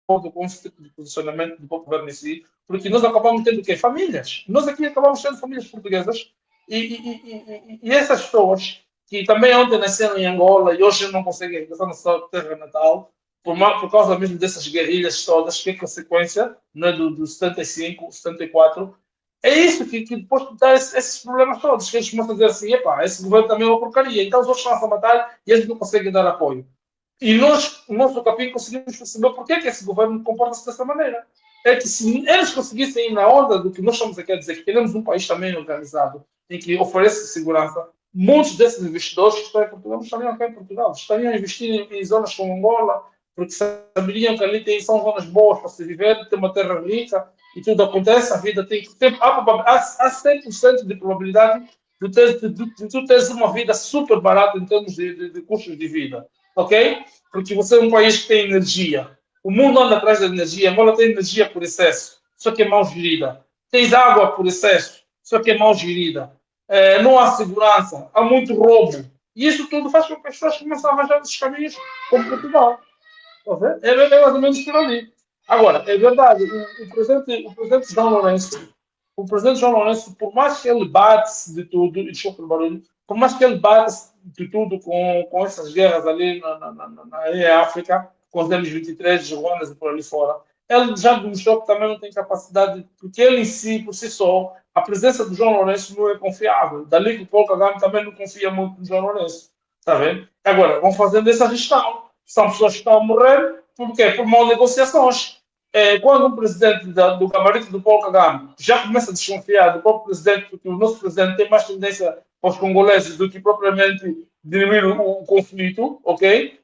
com esse tipo de posicionamento do governo em si, porque nós acabamos tendo o quê? Famílias. Nós aqui acabamos tendo famílias portuguesas e essas pessoas que também ontem nasceram em Angola e hoje não conseguem regressar na sua terra natal, por causa mesmo dessas guerrilhas todas, que é consequência, né, do 75, 74, é isso que depois dá esses problemas todos, que eles começam a dizer assim, epá, esse governo também é uma porcaria, então os outros estão a matar e eles não conseguem dar apoio. E nós, o nosso capim, conseguimos perceber porque é que esse governo comporta-se dessa maneira. é que se eles conseguissem ir na onda do que nós estamos aqui a dizer, que queremos um país também organizado, em que oferece segurança, muitos desses investidores que estão em Portugal não estariam aqui em Portugal, estariam a investir em zonas como Angola, porque saberiam que ali são zonas boas para se viver, tem uma terra rica e tudo acontece, a vida tem que ter. Há 100% de probabilidade de tu teres uma vida super barata em termos de custos de vida, ok? Porque você é um país que tem energia. O mundo anda atrás da energia. Angola tem energia por excesso, só que é mal gerida. Tens água por excesso, só que é mal gerida. Não há segurança, há muito roubo. E isso tudo faz com que as pessoas comecem a arranjar esses caminhos como Portugal. É mais ou menos por ali. Agora, é verdade, o presidente João Lourenço, por mais que ele bate de tudo, e desculpa o barulho, por mais que ele bate de tudo com essas guerras ali na África, com os M23, Ruandas e por ali fora, ele já demonstrou que também não tem capacidade, porque ele em si, por si só, a presença do João Lourenço não é confiável. Dali que o Paulo Kagame também não confia muito no João Lourenço. Está vendo? Agora, vão fazendo essa gestão. São pessoas que estão a morrer, por quê? Por mal negociações. Quando um presidente do gabarito do Paulo Kagame já começa a desconfiar do próprio presidente, porque o nosso presidente tem mais tendência aos congoleses do que propriamente diminuir o conflito, ok?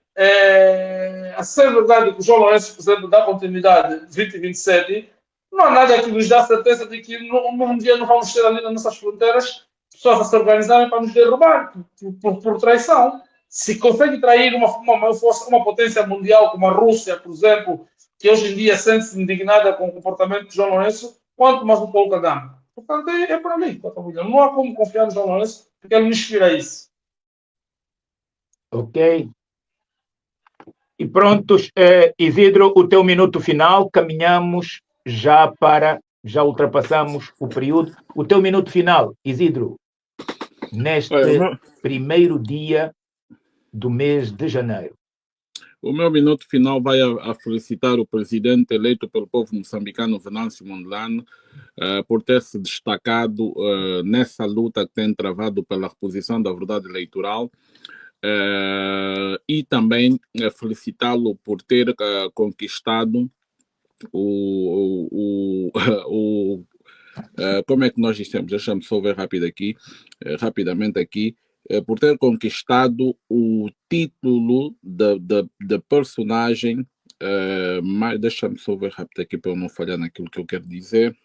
A ser verdade que o João Lourenço, por exemplo, dá continuidade 2027, não há nada que nos dá certeza de que num dia não vamos ter ali nas nossas fronteiras pessoas a se organizarem para nos derrubar por traição. Se consegue trair uma potência mundial como a Rússia, por exemplo, que hoje em dia sente-se indignada com o comportamento de João Lourenço, quanto mais o Paulo Kagame. Portanto, é por ali. Não há como confiar no João Lourenço, porque ele me inspira isso. Ok. E prontos, Isidro, o teu minuto final, caminhamos já ultrapassamos o período. O teu minuto final, Isidro, neste primeiro dia do mês de janeiro. O meu minuto final vai a felicitar o presidente eleito pelo povo moçambicano, Venâncio Mondlane, por ter se destacado nessa luta que tem travado pela reposição da verdade eleitoral. E também felicitá-lo por ter conquistado como é que nós dissemos? Deixa-me só ver rapidamente aqui, por ter conquistado o título de personagem, deixa-me só ver rápido aqui para eu não falhar naquilo que eu quero dizer,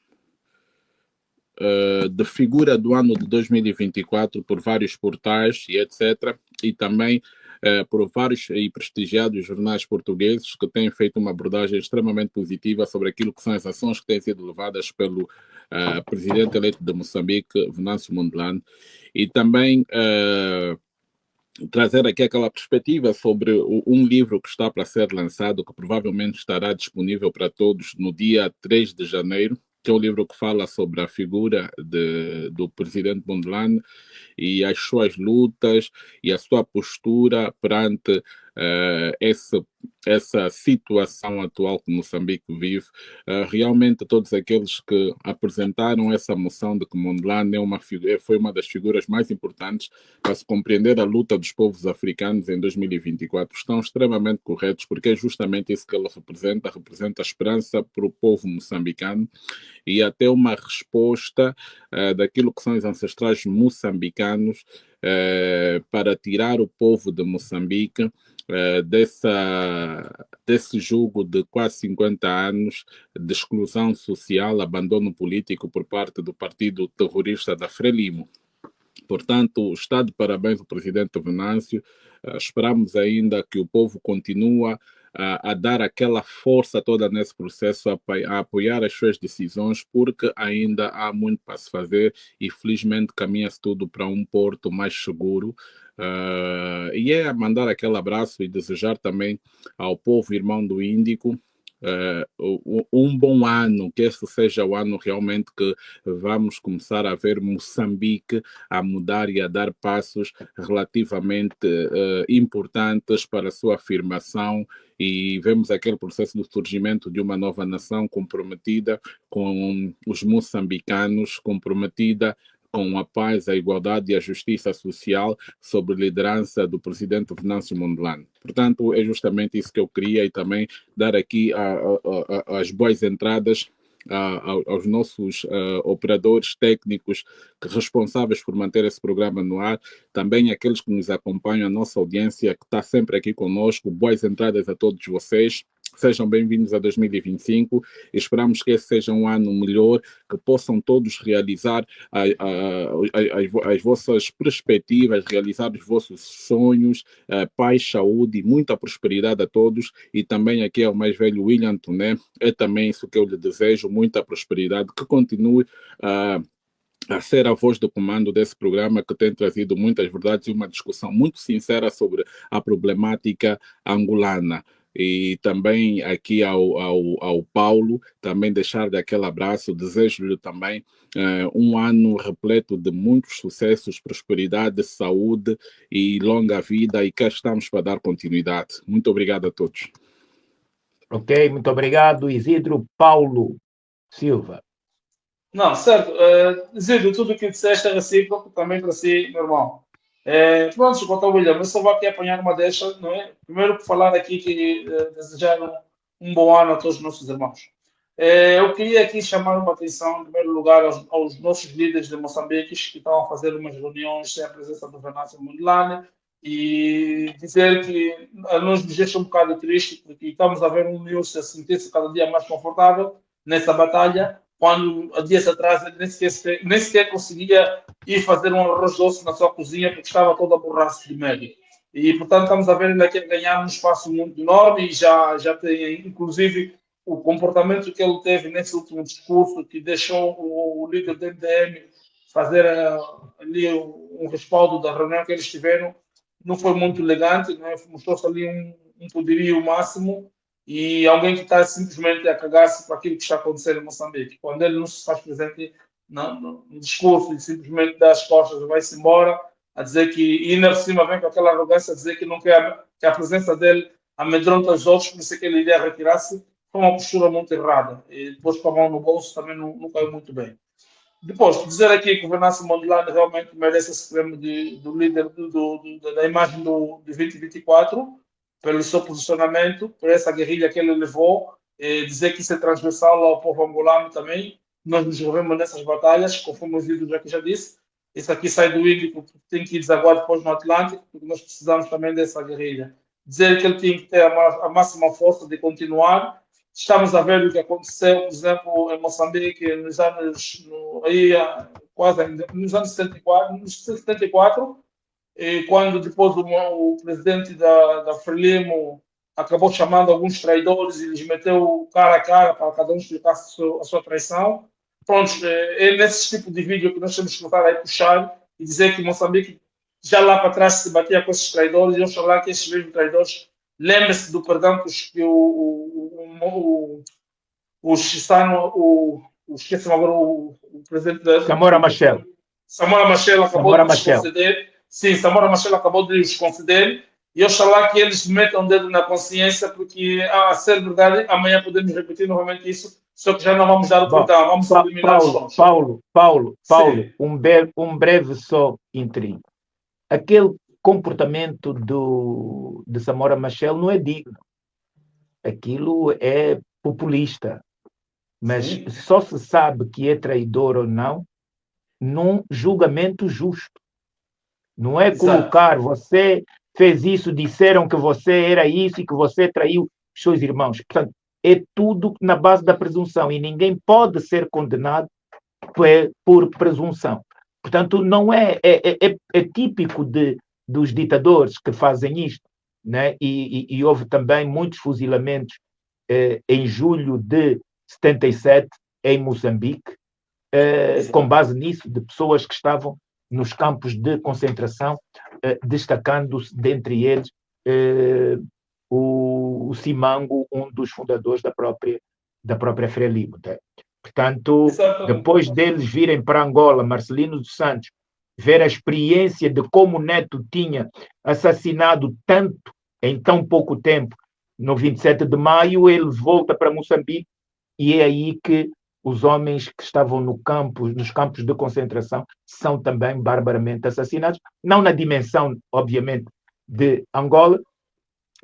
de figura do ano de 2024 por vários portais e etc. E também por vários e prestigiados jornais portugueses que têm feito uma abordagem extremamente positiva sobre aquilo que são as ações que têm sido levadas pelo presidente eleito de Moçambique, Venâncio Mondlane, e também trazer aqui aquela perspectiva sobre um livro que está para ser lançado, que provavelmente estará disponível para todos no dia 3 de janeiro, que é um livro que fala sobre a figura do presidente Mondlane e as suas lutas e a sua postura perante essa situação atual que Moçambique vive. Realmente todos aqueles que apresentaram essa moção de que Mondlane foi uma das figuras mais importantes para se compreender a luta dos povos africanos em 2024 estão extremamente corretos, porque é justamente isso que ele representa a esperança para o povo moçambicano e até uma resposta daquilo que são os ancestrais moçambicanos para tirar o povo de Moçambique desse jugo de quase 50 anos de exclusão social, abandono político por parte do partido terrorista da Frelimo. Portanto, está de parabéns o presidente Venâncio. Esperamos ainda que o povo continue a dar aquela força toda nesse processo, a apoiar as suas decisões, porque ainda há muito para se fazer e felizmente caminha-se tudo para um porto mais seguro. E é mandar aquele abraço e desejar também ao povo irmão do Índico um bom ano, que este seja o ano realmente que vamos começar a ver Moçambique a mudar e a dar passos relativamente importantes para a sua afirmação, e vemos aquele processo do surgimento de uma nova nação comprometida com os moçambicanos, comprometida com a paz, a igualdade e a justiça social sob liderança do presidente Venâncio Mondlane. Portanto, é justamente isso que eu queria e também dar aqui as boas entradas aos nossos operadores técnicos responsáveis por manter esse programa no ar, também aqueles que nos acompanham, a nossa audiência que está sempre aqui conosco. Boas entradas a todos vocês. Sejam bem-vindos a 2025. Esperamos que esse seja um ano melhor, que possam todos realizar as vossas perspectivas, realizar os vossos sonhos, paz, saúde e muita prosperidade a todos. E também aqui ao mais velho William Toné, é também isso que eu lhe desejo, muita prosperidade, que continue a ser a voz do comando desse programa, que tem trazido muitas verdades e uma discussão muito sincera sobre a problemática angolana. E também aqui ao Paulo, também deixar-lhe aquele abraço, desejo-lhe também um ano repleto de muitos sucessos, prosperidade, saúde e longa vida, e cá estamos para dar continuidade. Muito obrigado a todos. Ok, muito obrigado, Isidro. Paulo Silva. Não, certo. Isidro, tudo o que disseste é recíproco, também para si, meu irmão. Pronto, quanto ao William, eu só vou aqui apanhar uma deixa, não é? Primeiro, por falar aqui que desejar um bom ano a todos os nossos irmãos. Eu queria aqui chamar uma atenção, em primeiro lugar, aos nossos líderes de Moçambique que estão a fazer umas reuniões sem a presença do Venâncio Mondlane, e dizer que a nós nos deixa um bocado triste, porque estamos a ver um Nilson a sentir-se cada dia mais confortável nessa batalha, quando há dias atrás ele nem sequer conseguia ir fazer um arroz doce na sua cozinha porque estava todo a borrar-se de medo. E, portanto, estamos a ver ele aqui ganhar um espaço muito enorme, e já tem, inclusive, o comportamento que ele teve nesse último discurso, que deixou o líder do MDM fazer ali um respaldo da reunião que eles tiveram, não foi muito elegante, né? Mostrou-se ali um poderio máximo, e alguém que está simplesmente a cagar-se para aquilo que está acontecendo em Moçambique. Quando ele não se faz presente no discurso e simplesmente dá as costas e vai-se embora, a dizer que, e ainda por cima vem com aquela arrogância a dizer que não quer que a presença dele amedronta os outros, por isso que ele iria retirar-se, foi uma postura muito errada. E depois com a mão no bolso também não caiu muito bem. Depois, dizer aqui que o Venâncio Mondlane realmente merece esse prêmio do líder da imagem de 2024, pelo seu posicionamento, por essa guerrilha que ele levou, dizer que isso é transversal ao povo angolano também. Nós nos envolvemos nessas batalhas, conforme o vídeo já disse. Isso aqui sai do Índico, tem que desaguar depois no Atlântico, porque nós precisamos também dessa guerrilha. Dizer que ele tem que ter a máxima força de continuar. Estamos a ver o que aconteceu, por exemplo, em Moçambique, nos anos, nos anos 74, e quando depois o presidente da Frelimo acabou chamando alguns traidores e lhes meteu cara a cara para cada um explicar a sua traição. Pronto, é nesse tipo de vídeo que nós temos que voltar a puxar e dizer que Moçambique já lá para trás se batia com esses traidores, e eu falar que esses mesmos traidores lembrem-se do perdão que esqueci agora o presidente da Samora Machel. Samora Machel acabou de lhes conceder. Sim, Samora Machel acabou de lhes conceder, e eu falar que eles metam o dedo na consciência, porque a ser verdade, amanhã podemos repetir novamente isso, só que já não vamos dar o perdão, vamos eliminar os sons. Paulo, um breve só intrigo. Aquele comportamento de Samora Machel não é digno. Aquilo é populista. Mas só se sabe que é traidor ou não num julgamento justo. Não é colocar, você fez isso, disseram que você era isso e que você traiu os seus irmãos. Portanto, é tudo na base da presunção, e ninguém pode ser condenado por presunção. Portanto, não é típico dos ditadores que fazem isto, né? E houve também muitos fuzilamentos em julho de 77 em Moçambique, com base nisso, de pessoas que estavam nos campos de concentração, destacando-se dentre eles o Simango, um dos fundadores da própria Frelimo. Portanto, depois deles virem para Angola, Marcelino dos Santos, ver a experiência de como o Neto tinha assassinado tanto em tão pouco tempo, no 27 de maio, ele volta para Moçambique, e é aí que os homens que estavam nos campos de concentração são também barbaramente assassinados, não na dimensão, obviamente, de Angola,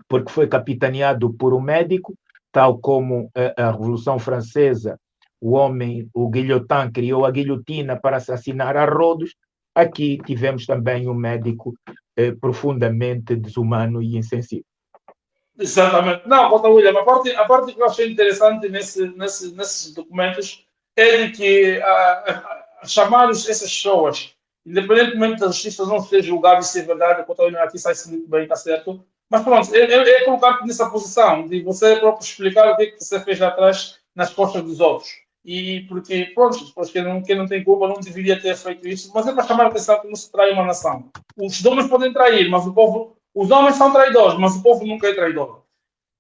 porque foi capitaneado por um médico, tal como a Revolução Francesa, o Guillotin criou a guilhotina para assassinar a rodos. Aqui tivemos também um médico profundamente desumano e insensível. Exatamente. Não, Cota William, a parte que eu achei interessante nesses documentos é de que chamar essas pessoas, independentemente da justiça não ser julgada se é verdade, Cota William aqui sai-se muito bem, está certo. Mas pronto, é colocar-te nessa posição de você próprio explicar o que é que você fez lá atrás nas costas dos outros. E porque, pronto, depois quem não tem culpa não deveria ter feito isso, mas é para chamar a atenção que não se trai uma nação. Os homens podem trair, mas o povo. Os homens são traidores, mas o povo nunca é traidor.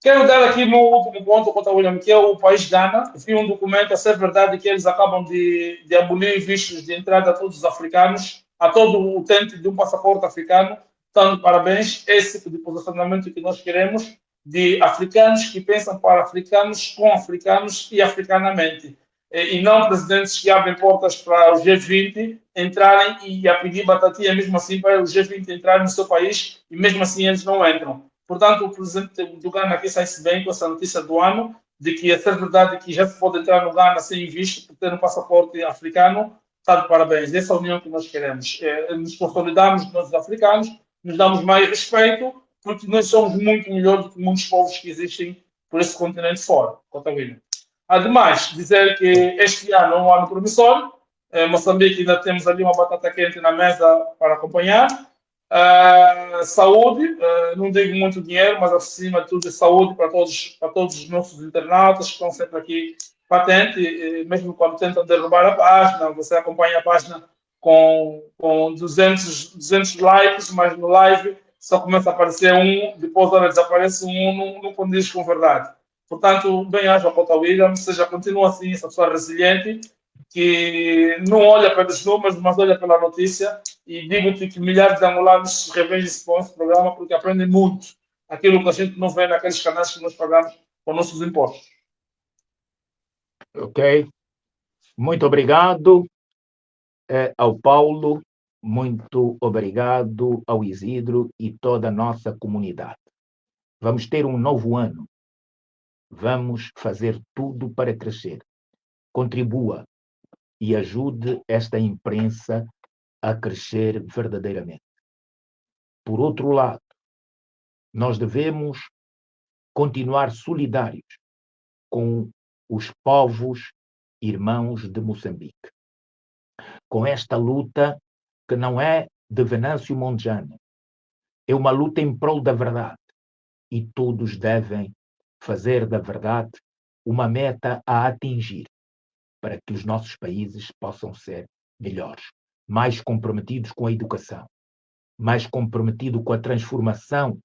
Quero dar aqui o meu último ponto, Cota William, que é o país Gana. Vi um documento a ser verdade que eles acabam de abolir vistos de entrada a todos os africanos, a todo o utente de um passaporte africano. Então, parabéns. Esse tipo de posicionamento que nós queremos, de africanos que pensam para africanos, com africanos e africanamente. E não presidentes que abrem portas para os G20 entrarem e a pedir batatinha mesmo assim para os G20 entrarem no seu país e mesmo assim eles não entram. Portanto, o presidente do Ghana aqui sai-se bem com essa notícia do ano, de que é ser verdade que já se pode entrar no Ghana sem visto por ter um passaporte africano. Está de parabéns. Essa é a união que nós queremos. Nos consolidamos nós africanos, nos damos mais respeito, porque nós somos muito melhores do que muitos povos que existem por esse continente fora. Ademais, dizer que este ano é um ano promissor. Moçambique ainda temos ali uma batata quente na mesa para acompanhar. Saúde, não digo muito dinheiro, mas acima de tudo saúde para todos os nossos internautas que estão sempre aqui patente, mesmo quando tentam derrubar a página, você acompanha a página com 200 likes, mas no live só começa a aparecer um, depois olha, desaparece um, não condiz com verdade. Portanto, bem-aja Cota William, seja, continua assim, essa pessoa resiliente, que não olha pelos números, mas olha pela notícia. E digo-te que milhares de angolanos se revêem-se com esse programa porque aprendem muito aquilo que a gente não vê naqueles canais que nós pagamos com nossos impostos. Ok. Muito obrigado ao Paulo, muito obrigado ao Isidro e toda a nossa comunidade. Vamos ter um novo ano. Vamos fazer tudo para crescer. Contribua e ajude esta imprensa a crescer verdadeiramente. Por outro lado, nós devemos continuar solidários com os povos irmãos de Moçambique. Com esta luta que não é de Venâncio Mondlane, é uma luta em prol da verdade e todos devem fazer da verdade uma meta a atingir para que os nossos países possam ser melhores, mais comprometidos com a educação, mais comprometidos com a transformação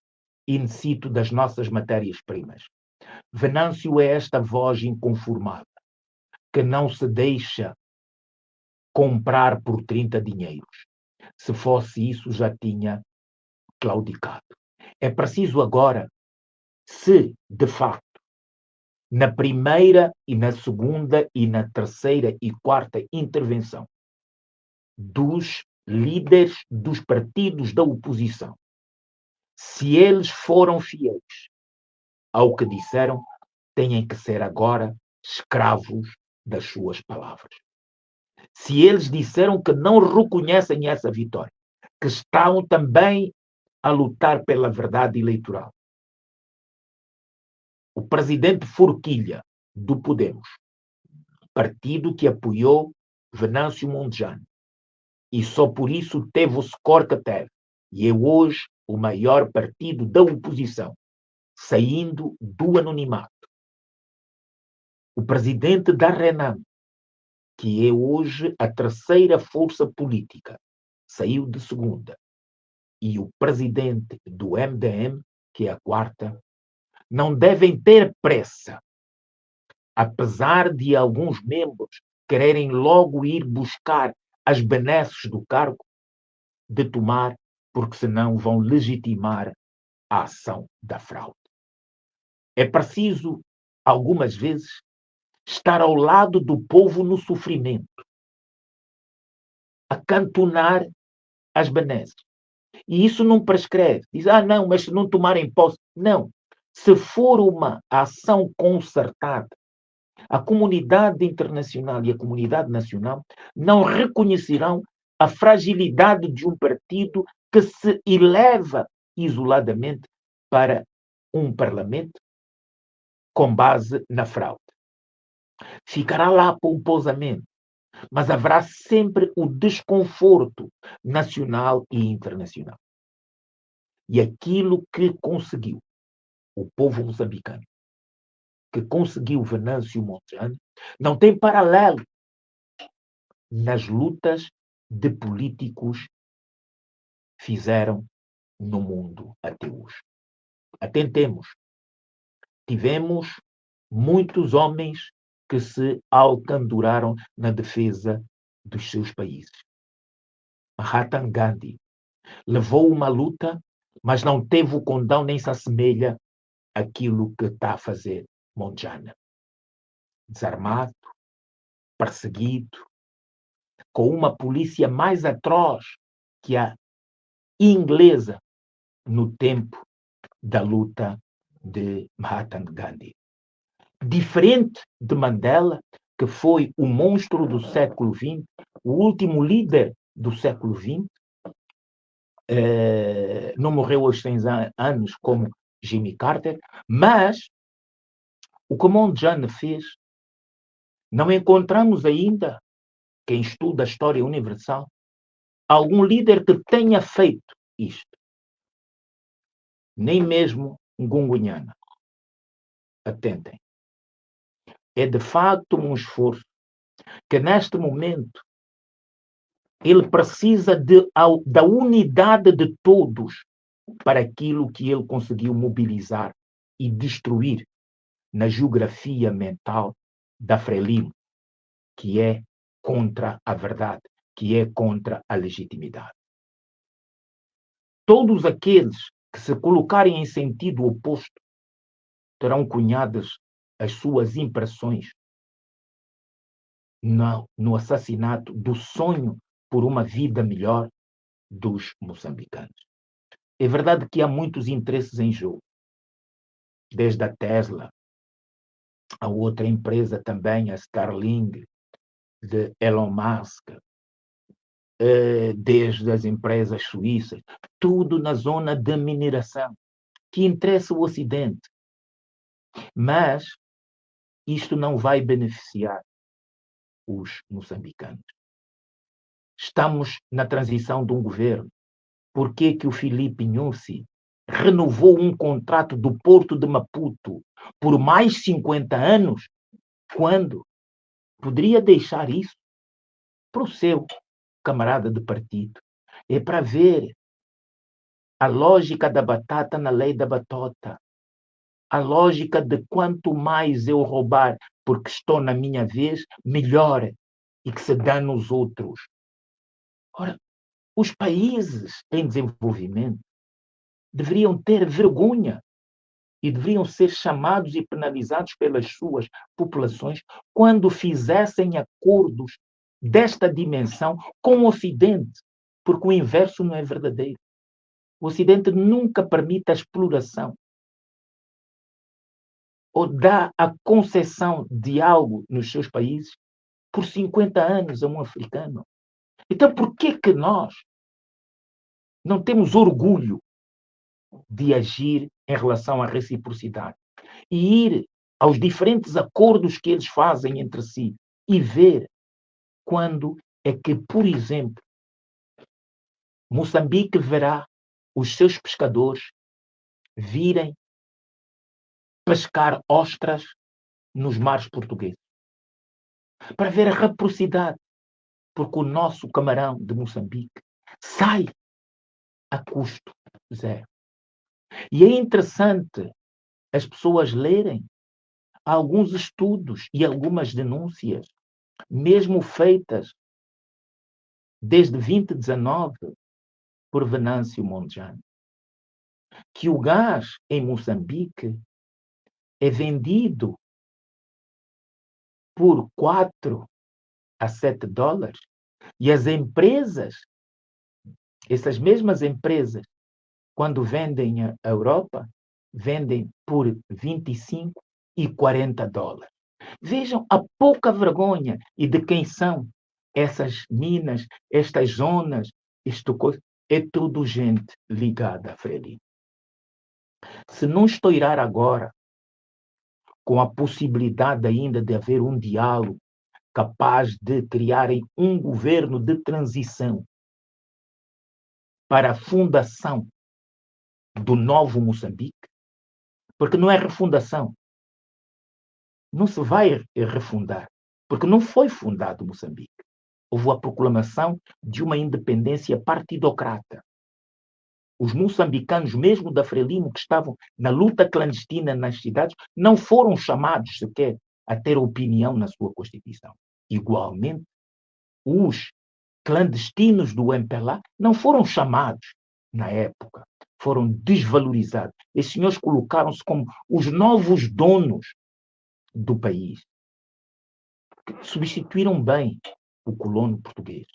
in situ das nossas matérias-primas. Venâncio é esta voz inconformada, que não se deixa comprar por 30 dinheiros. Se fosse isso, já tinha claudicado. É preciso agora, se de facto, na primeira e na segunda e na terceira e quarta intervenção dos líderes dos partidos da oposição, se eles foram fiéis ao que disseram, têm que ser agora escravos das suas palavras. Se eles disseram que não reconhecem essa vitória, que estão também a lutar pela verdade eleitoral, o presidente Forquilha, do Podemos, partido que apoiou Venâncio Mondlane, e só por isso teve o score que teve, e é hoje o maior partido da oposição, saindo do anonimato. O presidente da Renam, que é hoje a terceira força política, saiu de segunda. E o presidente do MDM, que é a quarta, não devem ter pressa, apesar de alguns membros quererem logo ir buscar as benesses do cargo, de tomar, porque senão vão legitimar a ação da fraude. É preciso, algumas vezes, estar ao lado do povo no sofrimento, acantonar as benesses. E isso não prescreve. Diz, não, mas se não tomarem posse. Não. Se for uma ação concertada, a comunidade internacional e a comunidade nacional não reconhecerão a fragilidade de um partido que se eleva isoladamente para um parlamento com base na fraude. Ficará lá pomposamente, mas haverá sempre o desconforto nacional e internacional. E aquilo que conseguiu o povo moçambicano, que conseguiu Venâncio Mondlane, não tem paralelo nas lutas de políticos fizeram no mundo até hoje. Atentemos, tivemos muitos homens que se alcanduraram na defesa dos seus países. Mahatma Gandhi levou uma luta, mas não teve o condão nem se assemelha àquilo que está a fazer Mondlane. Desarmado, perseguido, com uma polícia mais atroz que a inglesa no tempo da luta de Mahatma Gandhi. Diferente de Mandela, que foi o monstro do século XX, o último líder do século XX, não morreu aos 100 anos como Jimmy Carter, mas o que Mondlane fez, não encontramos ainda, quem estuda a história universal, algum líder que tenha feito isto. Nem mesmo Ngungunyana. Atentem. É de facto um esforço que neste momento ele precisa da unidade de todos para aquilo que ele conseguiu mobilizar e destruir na geografia mental da Frelimo, que é contra a verdade, que é contra a legitimidade. Todos aqueles que se colocarem em sentido oposto terão cunhadas as suas impressões no assassinato do sonho por uma vida melhor dos moçambicanos. É verdade que há muitos interesses em jogo, desde a Tesla, a outra empresa também, a Starlink, de Elon Musk, desde as empresas suíças, tudo na zona de mineração, que interessa o Ocidente. Mas isto não vai beneficiar os moçambicanos. Estamos na transição de um governo. Por que que o Filipe Nyusi renovou um contrato do Porto de Maputo por mais 50 anos, quando poderia deixar isso para o seu camarada de partido? É para ver a lógica da batata na lei da batota. A lógica de quanto mais eu roubar porque estou na minha vez, melhor, e que se dá nos outros. Ora, os países em desenvolvimento deveriam ter vergonha e deveriam ser chamados e penalizados pelas suas populações quando fizessem acordos desta dimensão com o Ocidente, porque o inverso não é verdadeiro. O Ocidente nunca permite a exploração ou dá a concessão de algo nos seus países por 50 anos a um africano. Então, por que que nós não temos orgulho de agir em relação à reciprocidade e ir aos diferentes acordos que eles fazem entre si e ver quando é que, por exemplo, Moçambique verá os seus pescadores virem pescar ostras nos mares portugueses, para ver a reciprocidade, porque o nosso camarão de Moçambique sai a custo zero. E é interessante as pessoas lerem alguns estudos e algumas denúncias, mesmo feitas desde 2019 por Venâncio Mondlane, que o gás em Moçambique é vendido por 4 a 7 dólares. E as empresas, essas mesmas empresas, quando vendem à Europa, vendem por 25 e 40 dólares. Vejam a pouca vergonha e de quem são essas minas, estas zonas, isto é tudo gente ligada a Frelimo. Se não estourar agora, com a possibilidade ainda de haver um diálogo capaz de criarem um governo de transição para a fundação do novo Moçambique, porque não é refundação, não se vai refundar, porque não foi fundado Moçambique. Houve a proclamação de uma independência partidocrata. Os moçambicanos, mesmo da Frelimo, que estavam na luta clandestina nas cidades, não foram chamados sequer a ter opinião na sua Constituição. Igualmente, os clandestinos do MPLA não foram chamados na época, foram desvalorizados. Esses senhores colocaram-se como os novos donos do país. Substituíram bem o colono português,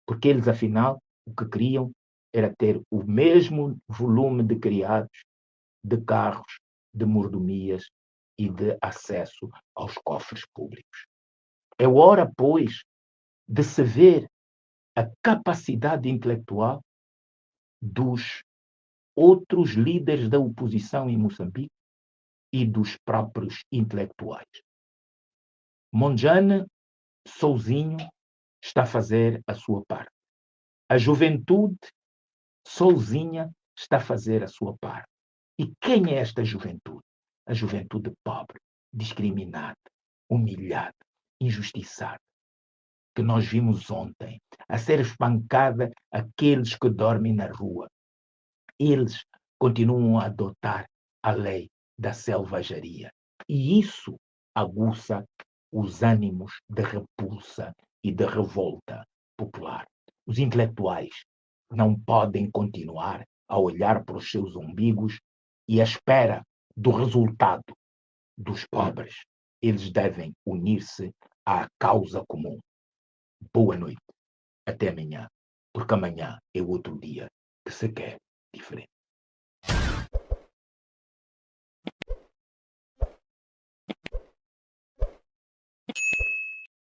porque eles, afinal, o que queriam era ter o mesmo volume de criados, de carros, de mordomias e de acesso aos cofres públicos. É hora, pois, de se ver a capacidade intelectual dos outros líderes da oposição em Moçambique e dos próprios intelectuais. Mondlane sozinho está a fazer a sua parte. A juventude sozinha está a fazer a sua parte. E quem é esta juventude? A juventude pobre, discriminada, humilhada, injustiçada, que nós vimos ontem, a ser espancada aqueles que dormem na rua. Eles continuam a adotar a lei da selvageria. E isso aguça os ânimos de repulsa e de revolta popular. Os intelectuais não podem continuar a olhar para os seus umbigos e à espera do resultado dos pobres. Eles devem unir-se à causa comum. Boa noite. Até amanhã. Porque amanhã é outro dia que se quer diferente.